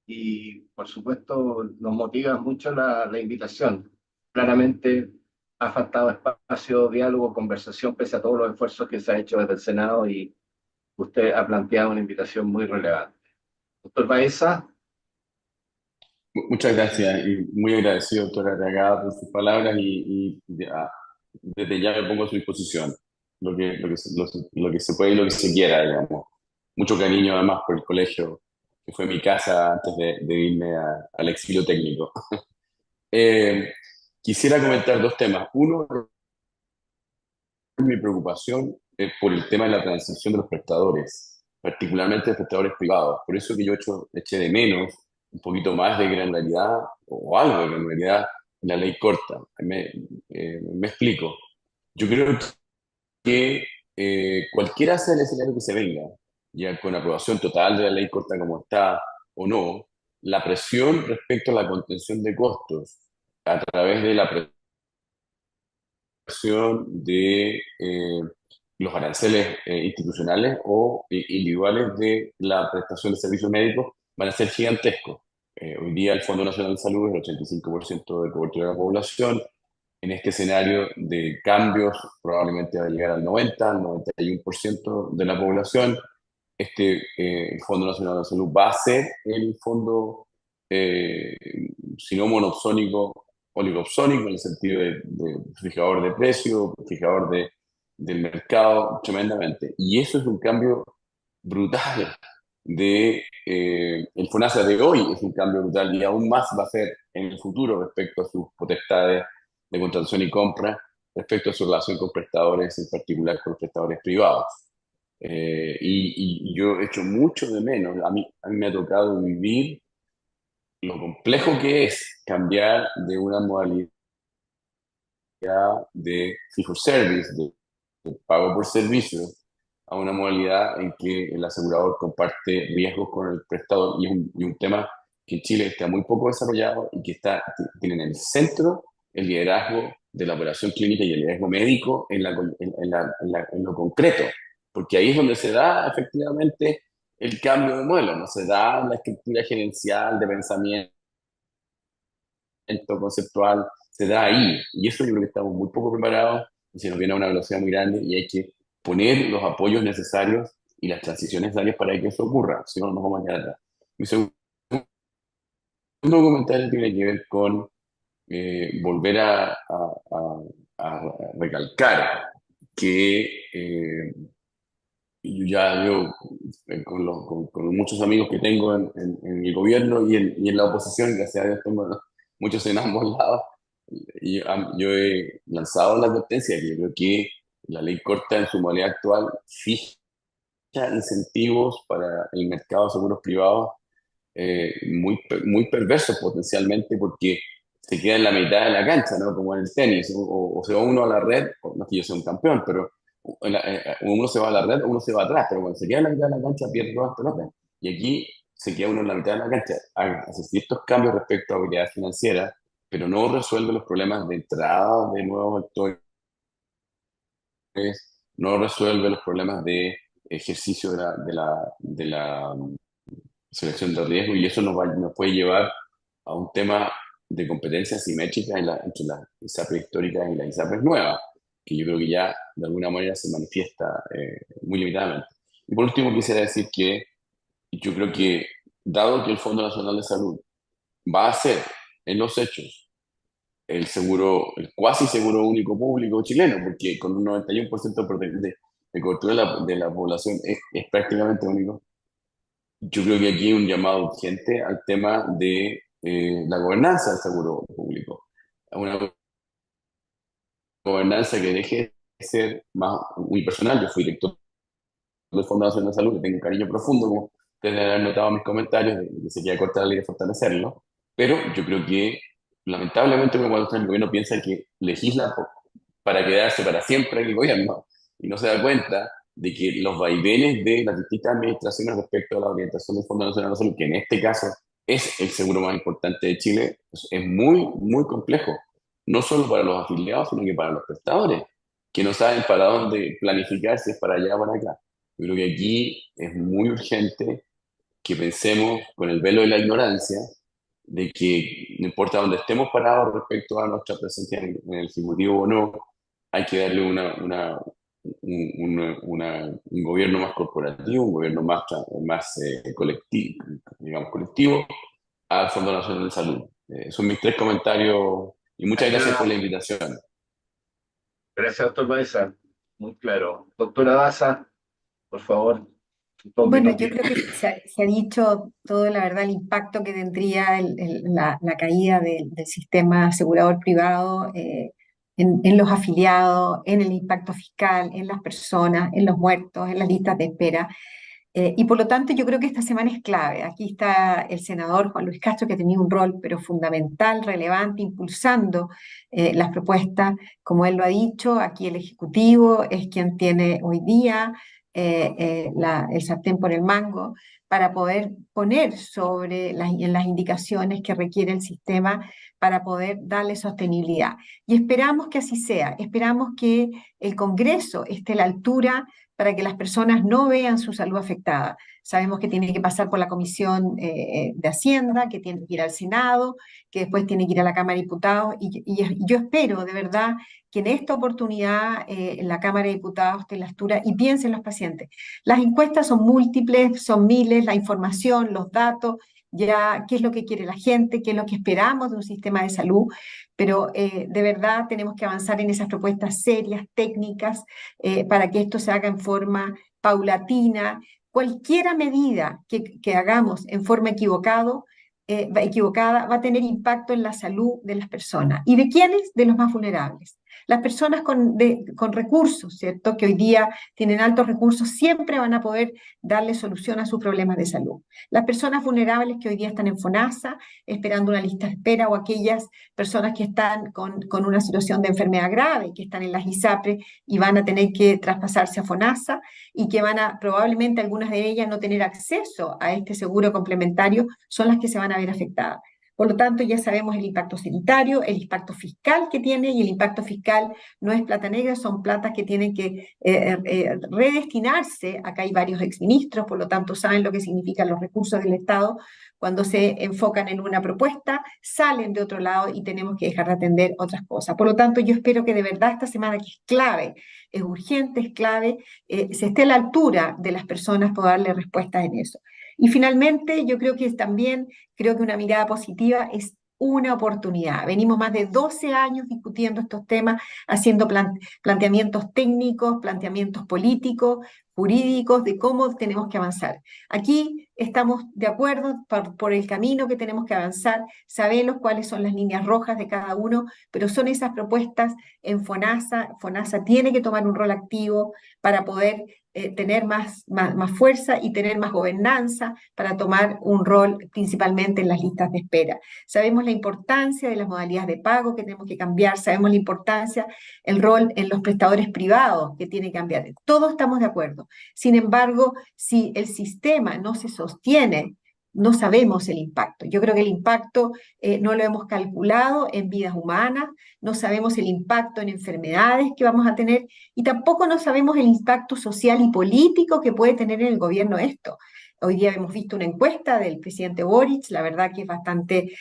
Y por supuesto nos motiva mucho la invitación. Claramente ha faltado espacio, diálogo, conversación, pese a todos los esfuerzos que se han hecho desde el Senado, y usted ha planteado una invitación muy relevante. Doctor Baeza. Muchas gracias y muy agradecido, doctora Arriagada, por sus palabras desde ya me pongo a su disposición, lo que se puede y lo que se quiera, digamos. Mucho cariño además por el colegio, que fue mi casa antes de irme al exilio técnico. Quisiera comentar dos temas. Uno, mi preocupación es por el tema de la transición de los prestadores, particularmente de prestadores privados. Por eso que yo eché de menos un poquito más de granularidad o algo de granularidad en la ley corta. Me explico. Yo creo que cualquiera sea el escenario que se venga, ya con aprobación total de la ley corta como está o no, la presión respecto a la contención de costos a través de la de los aranceles institucionales o individuales de la prestación de servicios médicos van a ser gigantescos. Hoy día el Fondo Nacional de Salud es el 85% de cobertura de la población. En este escenario de cambios probablemente va a llegar al 90, al 91% de la población. El Fondo Nacional de Salud va a ser el fondo, si no monopsónico, oligopsónico, en el sentido de fijador de precio, fijador del mercado, tremendamente. Y eso es un cambio brutal el FONASA de hoy es un cambio brutal, y aún más va a ser en el futuro respecto a sus potestades de contratación y compra, respecto a su relación con prestadores, en particular con prestadores privados. Y yo echo mucho de menos, a mí me ha tocado vivir lo complejo que es cambiar de una modalidad de fee for service, de pago por servicios, a una modalidad en que el asegurador comparte riesgos con el prestador, y un tema que en Chile está muy poco desarrollado y que tiene en el centro el liderazgo de la operación clínica y el liderazgo médico en lo concreto, porque ahí es donde se da efectivamente el cambio de modelo, no se da la estructura gerencial de pensamiento conceptual, se da ahí. Y eso yo creo que estamos muy poco preparados y se nos viene a una velocidad muy grande y hay que poner los apoyos necesarios y las transiciones necesarias para que eso ocurra, si no nos vamos a quedar atrás. Mi segundo comentario tiene que ver con volver a recalcar que yo con muchos amigos que tengo en el gobierno y en la oposición, gracias a Dios tengo muchos en ambos lados, y yo he lanzado la advertencia que yo creo que la ley corta en su modalidad actual fija incentivos para el mercado de seguros privados muy perversos potencialmente porque se queda en la mitad de la cancha, ¿no? Como en el tenis, o se va uno a la red, no es que yo sea un campeón, pero uno se va a la red o uno se va atrás, pero cuando se queda en la mitad de la cancha pierde todas las pelotas. Y aquí se queda uno en la mitad de la cancha, hace ciertos cambios respecto a habilidad financiera, pero no resuelve los problemas de entrada de nuevos actores, no resuelve los problemas de ejercicio de la selección de riesgo y eso nos puede llevar a un tema de competencia asimétrica entre las ISAPRES históricas y las ISAPRES nuevas, que yo creo que ya de alguna manera se manifiesta muy limitadamente. Y por último quisiera decir que yo creo que dado que el Fondo Nacional de Salud va a ser en los hechos el cuasi seguro único público chileno, porque con un 91% de cobertura de la población es prácticamente único. Yo creo que aquí hay un llamado urgente al tema de la gobernanza del seguro público. A una gobernanza que deje de ser más unipersonal. Yo fui director del Fondo Nacional de Salud, que tengo un cariño profundo, como ustedes han notado en mis comentarios, de que se quiera cortar la ley de fortalecerlo. Pero yo creo que, lamentablemente, cuando el gobierno piensa que legisla para quedarse para siempre en el gobierno y no se da cuenta de que los vaivenes de las distintas administraciones respecto a la orientación del Fondo Nacional de Salud, que en este caso es el seguro más importante de Chile, es muy, muy complejo. No solo para los afiliados, sino que para los prestadores, que no saben para dónde planificar, si es para allá o para acá. Yo creo que aquí es muy urgente que pensemos con el velo de la ignorancia de que no importa dónde estemos parados respecto a nuestra presencia en el Ejecutivo o no, hay que darle un gobierno más corporativo, un gobierno más colectivo, digamos, colectivo al Fondo Nacional de Salud. Son mis tres comentarios y muchas gracias por la invitación. Gracias, doctor Baeza. Muy claro. Doctora Daza, por favor. Bueno, yo creo que se ha dicho todo, la verdad, el impacto que tendría la caída del sistema asegurador privado en los afiliados, en el impacto fiscal, en las personas, en los muertos, en las listas de espera. Y por lo tanto, yo creo que esta semana es clave. Aquí está el senador Juan Luis Castro, que ha tenido un rol, pero fundamental, relevante, impulsando las propuestas. Como él lo ha dicho, aquí el Ejecutivo es quien tiene hoy día el sartén por el mango para poder poner en las indicaciones que requiere el sistema para poder darle sostenibilidad. Y esperamos que así sea. Esperamos que el Congreso esté a la altura para que las personas no vean su salud afectada. Sabemos que tiene que pasar por la Comisión de Hacienda, que tiene que ir al Senado, que después tiene que ir a la Cámara de Diputados, y yo espero de verdad que en esta oportunidad en la Cámara de Diputados esté a la altura y piensen los pacientes. Las encuestas son múltiples, son miles, la información, los datos, ya qué es lo que quiere la gente, qué es lo que esperamos de un sistema de salud, pero de verdad tenemos que avanzar en esas propuestas serias, técnicas, para que esto se haga en forma paulatina. Cualquier medida que hagamos en forma equivocada va a tener impacto en la salud de las personas. ¿Y de quiénes? De los más vulnerables. Las personas con recursos, ¿cierto? Que hoy día tienen altos recursos, siempre van a poder darle solución a sus problemas de salud. Las personas vulnerables que hoy día están en FONASA, esperando una lista de espera, o aquellas personas que están con una situación de enfermedad grave, que están en las ISAPRE y van a tener que traspasarse a FONASA y que van a, probablemente algunas de ellas, no tener acceso a este seguro complementario, son las que se van a ver afectadas. Por lo tanto, ya sabemos el impacto sanitario, el impacto fiscal que tiene, y el impacto fiscal no es plata negra, son platas que tienen que redestinarse. Acá hay varios exministros, por lo tanto saben lo que significan los recursos del Estado. Cuando se enfocan en una propuesta, salen de otro lado y tenemos que dejar de atender otras cosas. Por lo tanto, yo espero que de verdad esta semana, que es clave, es urgente, es clave, se esté a la altura de las personas para darle respuestas en eso. Y finalmente, yo creo que también, creo que una mirada positiva es una oportunidad. Venimos más de 12 años discutiendo estos temas, haciendo planteamientos técnicos, planteamientos políticos, jurídicos, de cómo tenemos que avanzar. Aquí estamos de acuerdo por el camino que tenemos que avanzar, sabemos cuáles son las líneas rojas de cada uno, pero son esas propuestas en FONASA. FONASA tiene que tomar un rol activo para poder tener más fuerza y tener más gobernanza, para tomar un rol principalmente en las listas de espera. Sabemos la importancia de las modalidades de pago que tenemos que cambiar, sabemos la importancia, el rol en los prestadores privados que tiene que cambiar. Todos estamos de acuerdo. Sin embargo, si el sistema no se sostiene, no sabemos el impacto. Yo creo que el impacto no lo hemos calculado en vidas humanas, no sabemos el impacto en enfermedades que vamos a tener, y tampoco no sabemos el impacto social y político que puede tener en el gobierno esto. Hoy día hemos visto una encuesta del presidente Boric, la verdad que es bastante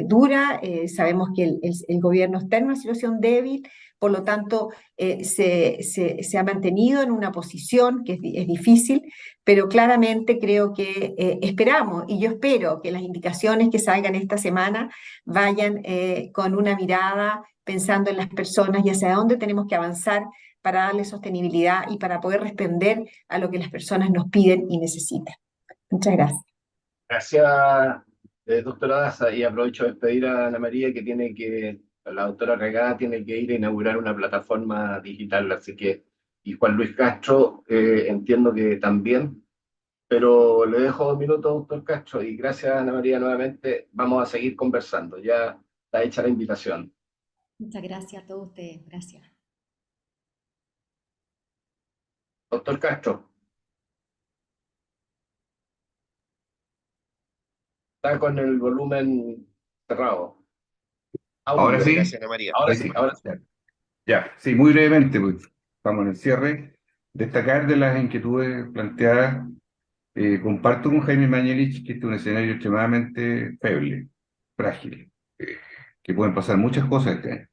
dura. Sabemos que el gobierno está en una situación débil, por lo tanto se ha mantenido en una posición que es difícil, pero claramente creo que esperamos, y yo espero que las indicaciones que salgan esta semana vayan con una mirada pensando en las personas y hacia dónde tenemos que avanzar para darle sostenibilidad y para poder responder a lo que las personas nos piden y necesitan. Muchas gracias. Gracias, doctora Daza, y aprovecho de despedir a Ana María, la doctora Regada tiene que ir a inaugurar una plataforma digital, así que, y Juan Luis Castro, entiendo que también, pero le dejo 2 minutos, doctor Castro, y gracias, Ana María, nuevamente. Vamos a seguir conversando, ya está hecha la invitación. Muchas gracias a todos ustedes. Gracias. Doctor Castro, está con el volumen cerrado. Ahora Audio. sí, Gracias, Ana María. Ahora ahí sí, sí. ahora sí. Ya, ya, sí, muy brevemente, pues, vamos en el cierre. Destacar de las inquietudes planteadas, comparto con Jaime Mañalich que este es un escenario extremadamente feble, frágil, que pueden pasar muchas cosas este año,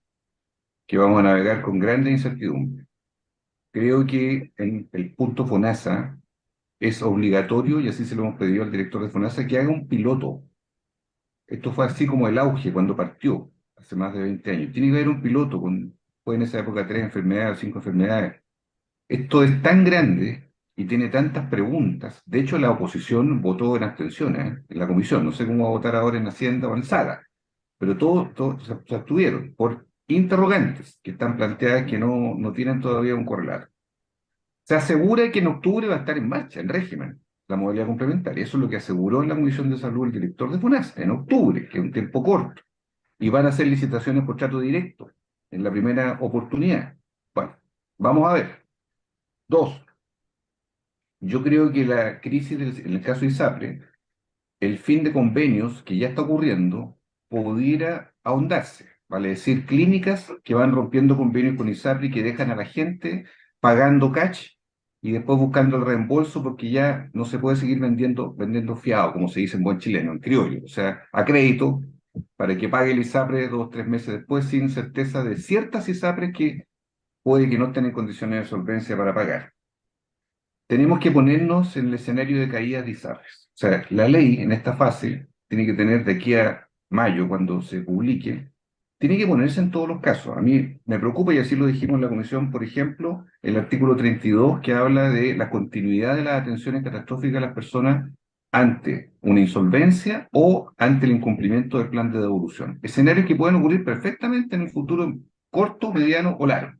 que vamos a navegar con grande incertidumbre. Creo que en el punto FONASA es obligatorio, y así se lo hemos pedido al director de FONASA, que haga un piloto. Esto fue así como el auge cuando partió, hace más de 20 años. Tiene que haber un piloto fue en esa época 3 enfermedades o 5 enfermedades. Esto es tan grande y tiene tantas preguntas. De hecho, la oposición votó en abstención, en la comisión. No sé cómo va a votar ahora en Hacienda o en Sala, pero todos se abstuvieron por interrogantes que están planteadas que no tienen todavía un correlato. Se asegura que en octubre va a estar en marcha, en régimen, la modalidad complementaria. Eso es lo que aseguró en la Comisión de Salud el director de FONASA, en octubre, que es un tiempo corto. Y van a hacer licitaciones por trato directo en la primera oportunidad. Bueno, vamos a ver. Dos, yo creo que la crisis en el caso de ISAPRE, el fin de convenios que ya está ocurriendo, pudiera ahondarse. Vale decir, clínicas que van rompiendo convenios con ISAPRE y que dejan a la gente pagando cash y después buscando el reembolso porque ya no se puede seguir vendiendo fiado, como se dice en buen chileno, en criollo. O sea, a crédito, para que pague el ISAPRE 2 o 3 meses después, sin certeza de ciertas ISAPRES que puede que no estén en condiciones de solvencia para pagar. Tenemos que ponernos en el escenario de caídas de ISAPRES. O sea, la ley en esta fase tiene que tener de aquí a mayo, cuando se publique, tiene que ponerse en todos los casos. A mí me preocupa, y así lo dijimos en la comisión, por ejemplo, el artículo 32, que habla de la continuidad de las atenciones catastróficas a las personas ante una insolvencia o ante el incumplimiento del plan de devolución. Escenarios que pueden ocurrir perfectamente en el futuro corto, mediano o largo.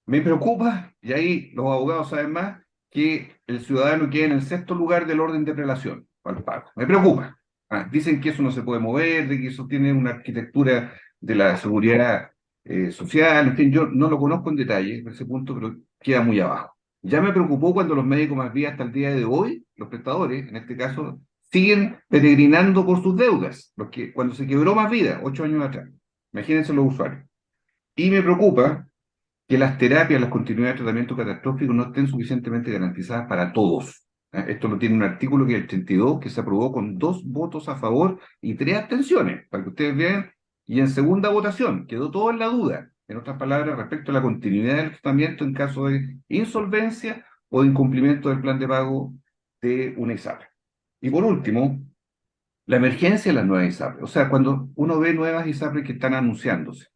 Me preocupa, y ahí los abogados saben más, que el ciudadano quede en el 6.º lugar del orden de prelación para el pago. Me preocupa. Dicen que eso no se puede mover, de que eso tiene una arquitectura de la seguridad social, en fin, yo no lo conozco en detalle en ese punto, pero queda muy abajo. Ya me preocupó cuando los médicos más bien hasta el día de hoy, los prestadores, en este caso, siguen peregrinando por sus deudas, los que, cuando se quebró Más Vida, 8 años atrás. Imagínense los usuarios. Y me preocupa que las terapias, las continuidades de tratamiento catastrófico no estén suficientemente garantizadas para todos. Esto lo tiene un artículo que es el 32, que se aprobó con 2 votos a favor y 3 abstenciones, para que ustedes vean, y en segunda votación quedó todo en la duda, en otras palabras, respecto a la continuidad del tratamiento en caso de insolvencia o de incumplimiento del plan de pago de una ISAPRE. Y por último, la emergencia de las nuevas ISAPRE. O sea, cuando uno ve nuevas ISAPRE que están anunciándose,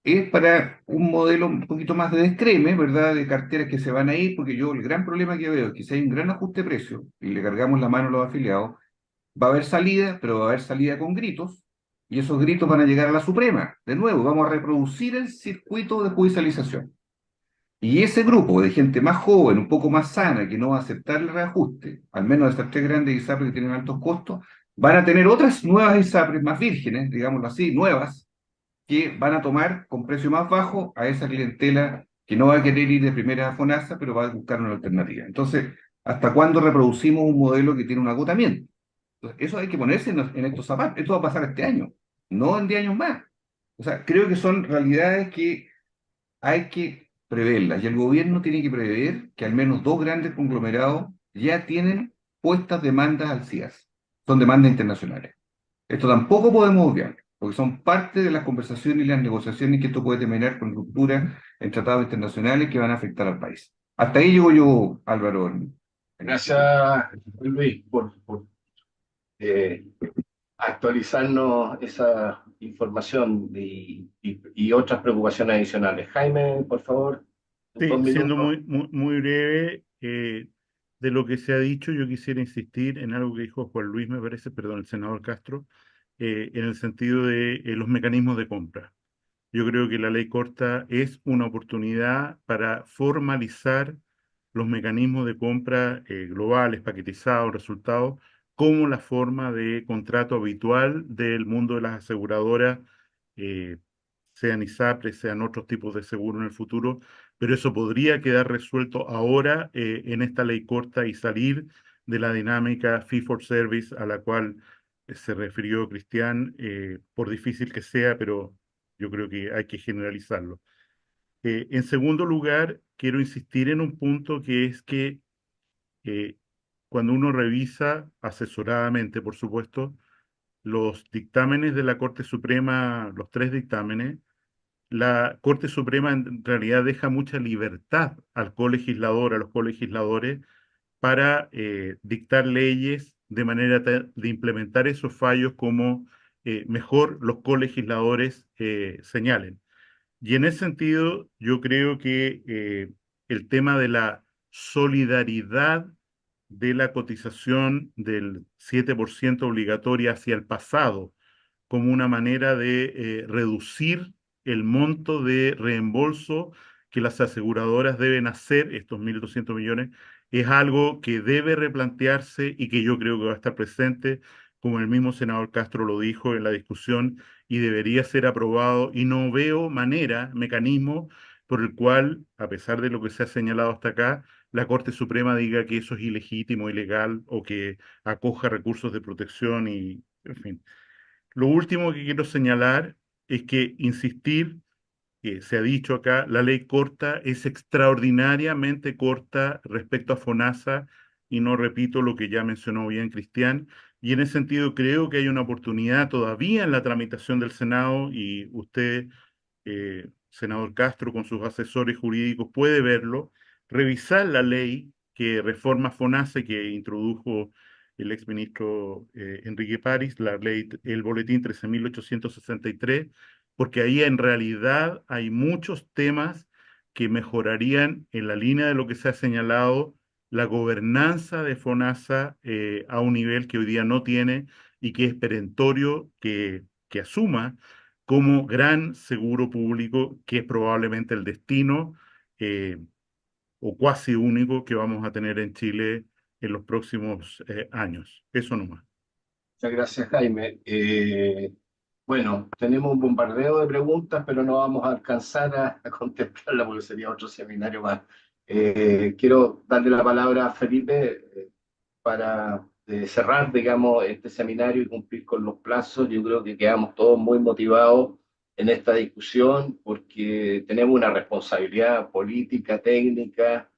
es para un modelo un poquito más de descreme, ¿verdad? De carteras que se van a ir, porque yo el gran problema que veo es que si hay un gran ajuste de precio y le cargamos la mano a los afiliados, va a haber salida, pero va a haber salida con gritos, y esos gritos van a llegar a la Suprema. De nuevo, vamos a reproducir el circuito de judicialización. Y ese grupo de gente más joven, un poco más sana, que no va a aceptar el reajuste, al menos de estas 3 grandes ISAPRES que tienen altos costos, van a tener otras nuevas ISAPRES más vírgenes, digámoslo así, nuevas, que van a tomar con precio más bajo a esa clientela que no va a querer ir de primera a FONASA, pero va a buscar una alternativa. Entonces, ¿hasta cuándo reproducimos un modelo que tiene un agotamiento? Entonces, eso hay que ponerse en estos zapatos. Esto va a pasar este año, no en 10 años más. O sea, creo que son realidades que hay que preverlas y el gobierno tiene que prever que al menos 2 grandes conglomerados ya tienen puestas demandas al CIAS. Son demandas internacionales. Esto tampoco podemos obviar, porque son parte de las conversaciones y las negociaciones que esto puede terminar con rupturas en tratados internacionales que van a afectar al país. Hasta ahí llego yo, Álvaro. Gracias, Luis, por eh, actualizarnos esa información y otras preocupaciones adicionales. Jaime, por favor, en dos Sí, siendo minutos. muy breve, de lo que se ha dicho, yo quisiera insistir en algo que dijo Juan Luis, me parece, perdón, el senador Castro, en el sentido de los mecanismos de compra. Yo creo que la ley corta es una oportunidad para formalizar los mecanismos de compra globales, paquetizados, resultados, como la forma de contrato habitual del mundo de las aseguradoras, eh, sean ISAPRES, sean otros tipos de seguro en el futuro, pero eso podría quedar resuelto ahora en esta ley corta y salir de la dinámica fee for service a la cual se refirió Cristian, por difícil que sea, pero yo creo que hay que generalizarlo. En segundo lugar, quiero insistir en un punto que es que eh, cuando uno revisa asesoradamente, por supuesto, los dictámenes de la Corte Suprema, los 3 dictámenes, la Corte Suprema en realidad deja mucha libertad al colegislador, a los colegisladores, para dictar leyes de manera de implementar esos fallos como mejor los colegisladores señalen. Y en ese sentido, yo creo que el tema de la solidaridad de la cotización del 7% obligatoria hacia el pasado, como una manera de reducir el monto de reembolso que las aseguradoras deben hacer, estos 1.200 millones, es algo que debe replantearse y que yo creo que va a estar presente, como el mismo senador Castro lo dijo en la discusión, y debería ser aprobado. Y no veo manera, mecanismo por el cual, a pesar de lo que se ha señalado hasta acá, la Corte Suprema diga que eso es ilegítimo, ilegal o que acoja recursos de protección y, en fin. Lo último que quiero señalar es que insistir, que se ha dicho acá, la ley corta es extraordinariamente corta respecto a FONASA y no repito lo que ya mencionó bien Cristian. Y en ese sentido creo que hay una oportunidad todavía en la tramitación del Senado y usted, senador Castro, con sus asesores jurídicos, puede verlo, revisar la ley que reforma FONASA que introdujo el exministro Enrique París, la ley, el boletín 13.863, porque ahí en realidad hay muchos temas que mejorarían en la línea de lo que se ha señalado la gobernanza de FONASA a un nivel que hoy día no tiene y que es perentorio que asuma como gran seguro público, que es probablemente el destino eh, o cuasi único que vamos a tener en Chile en los próximos años. Eso nomás. Muchas gracias, Jaime. Bueno, tenemos un bombardeo de preguntas, pero no vamos a alcanzar a contestarla porque sería otro seminario más. Quiero darle la palabra a Felipe para cerrar, digamos, este seminario y cumplir con los plazos. Yo creo que quedamos todos muy motivados en esta discusión porque tenemos una responsabilidad política, técnica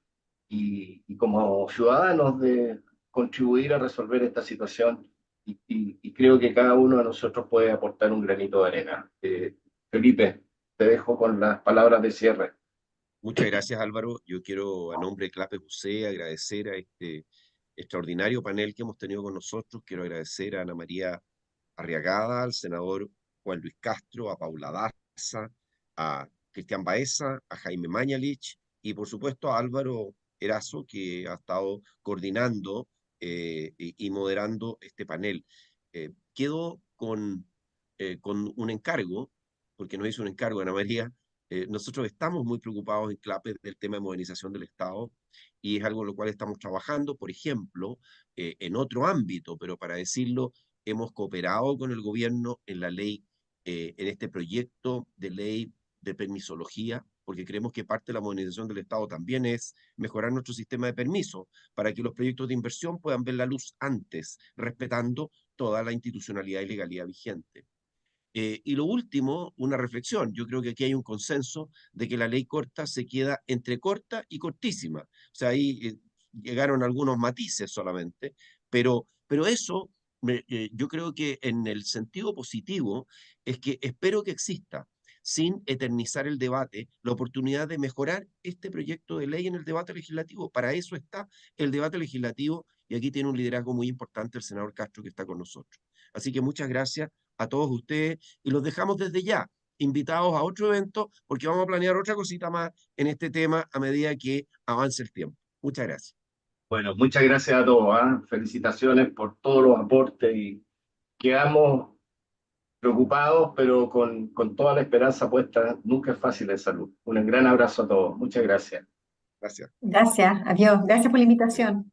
y como ciudadanos de contribuir a resolver esta situación y creo que cada uno de nosotros puede aportar un granito de arena. Felipe, te dejo con las palabras de cierre. Muchas gracias, Álvaro. Yo quiero, a nombre de Clape José, agradecer a este extraordinario panel que hemos tenido con nosotros. Quiero agradecer a Ana María Arriagada, al senador Juan Luis Castro, a Paula Daza, a Cristian Baeza, a Jaime Mañalich y por supuesto a Álvaro Erazo, que ha estado coordinando y moderando este panel. Quedo con un encargo, porque nos hizo un encargo Ana María. Nosotros estamos muy preocupados en CLAPE del tema de modernización del Estado y es algo en lo cual estamos trabajando, por ejemplo, en otro ámbito, pero para decirlo, hemos cooperado con el gobierno en la ley, en este proyecto de ley de permisología, porque creemos que parte de la modernización del Estado también es mejorar nuestro sistema de permiso para que los proyectos de inversión puedan ver la luz antes, respetando toda la institucionalidad y legalidad vigente. Y lo último, una reflexión. Yo creo que aquí hay un consenso de que la ley corta se queda entre corta y cortísima. O sea, ahí llegaron algunos matices solamente, pero eso yo creo que en el sentido positivo es que espero que exista, sin eternizar el debate, la oportunidad de mejorar este proyecto de ley en el debate legislativo. Para eso está el debate legislativo y aquí tiene un liderazgo muy importante el senador Castro que está con nosotros. Así que muchas gracias a todos ustedes y los dejamos desde ya invitados a otro evento porque vamos a planear otra cosita más en este tema a medida que avance el tiempo. Muchas gracias. Bueno, muchas gracias a todos, ¿ah? Felicitaciones por todos los aportes y quedamos preocupados, pero con toda la esperanza puesta. Nunca es fácil en salud. Un gran abrazo a todos. Muchas gracias. Gracias. Gracias, adiós. Gracias por la invitación.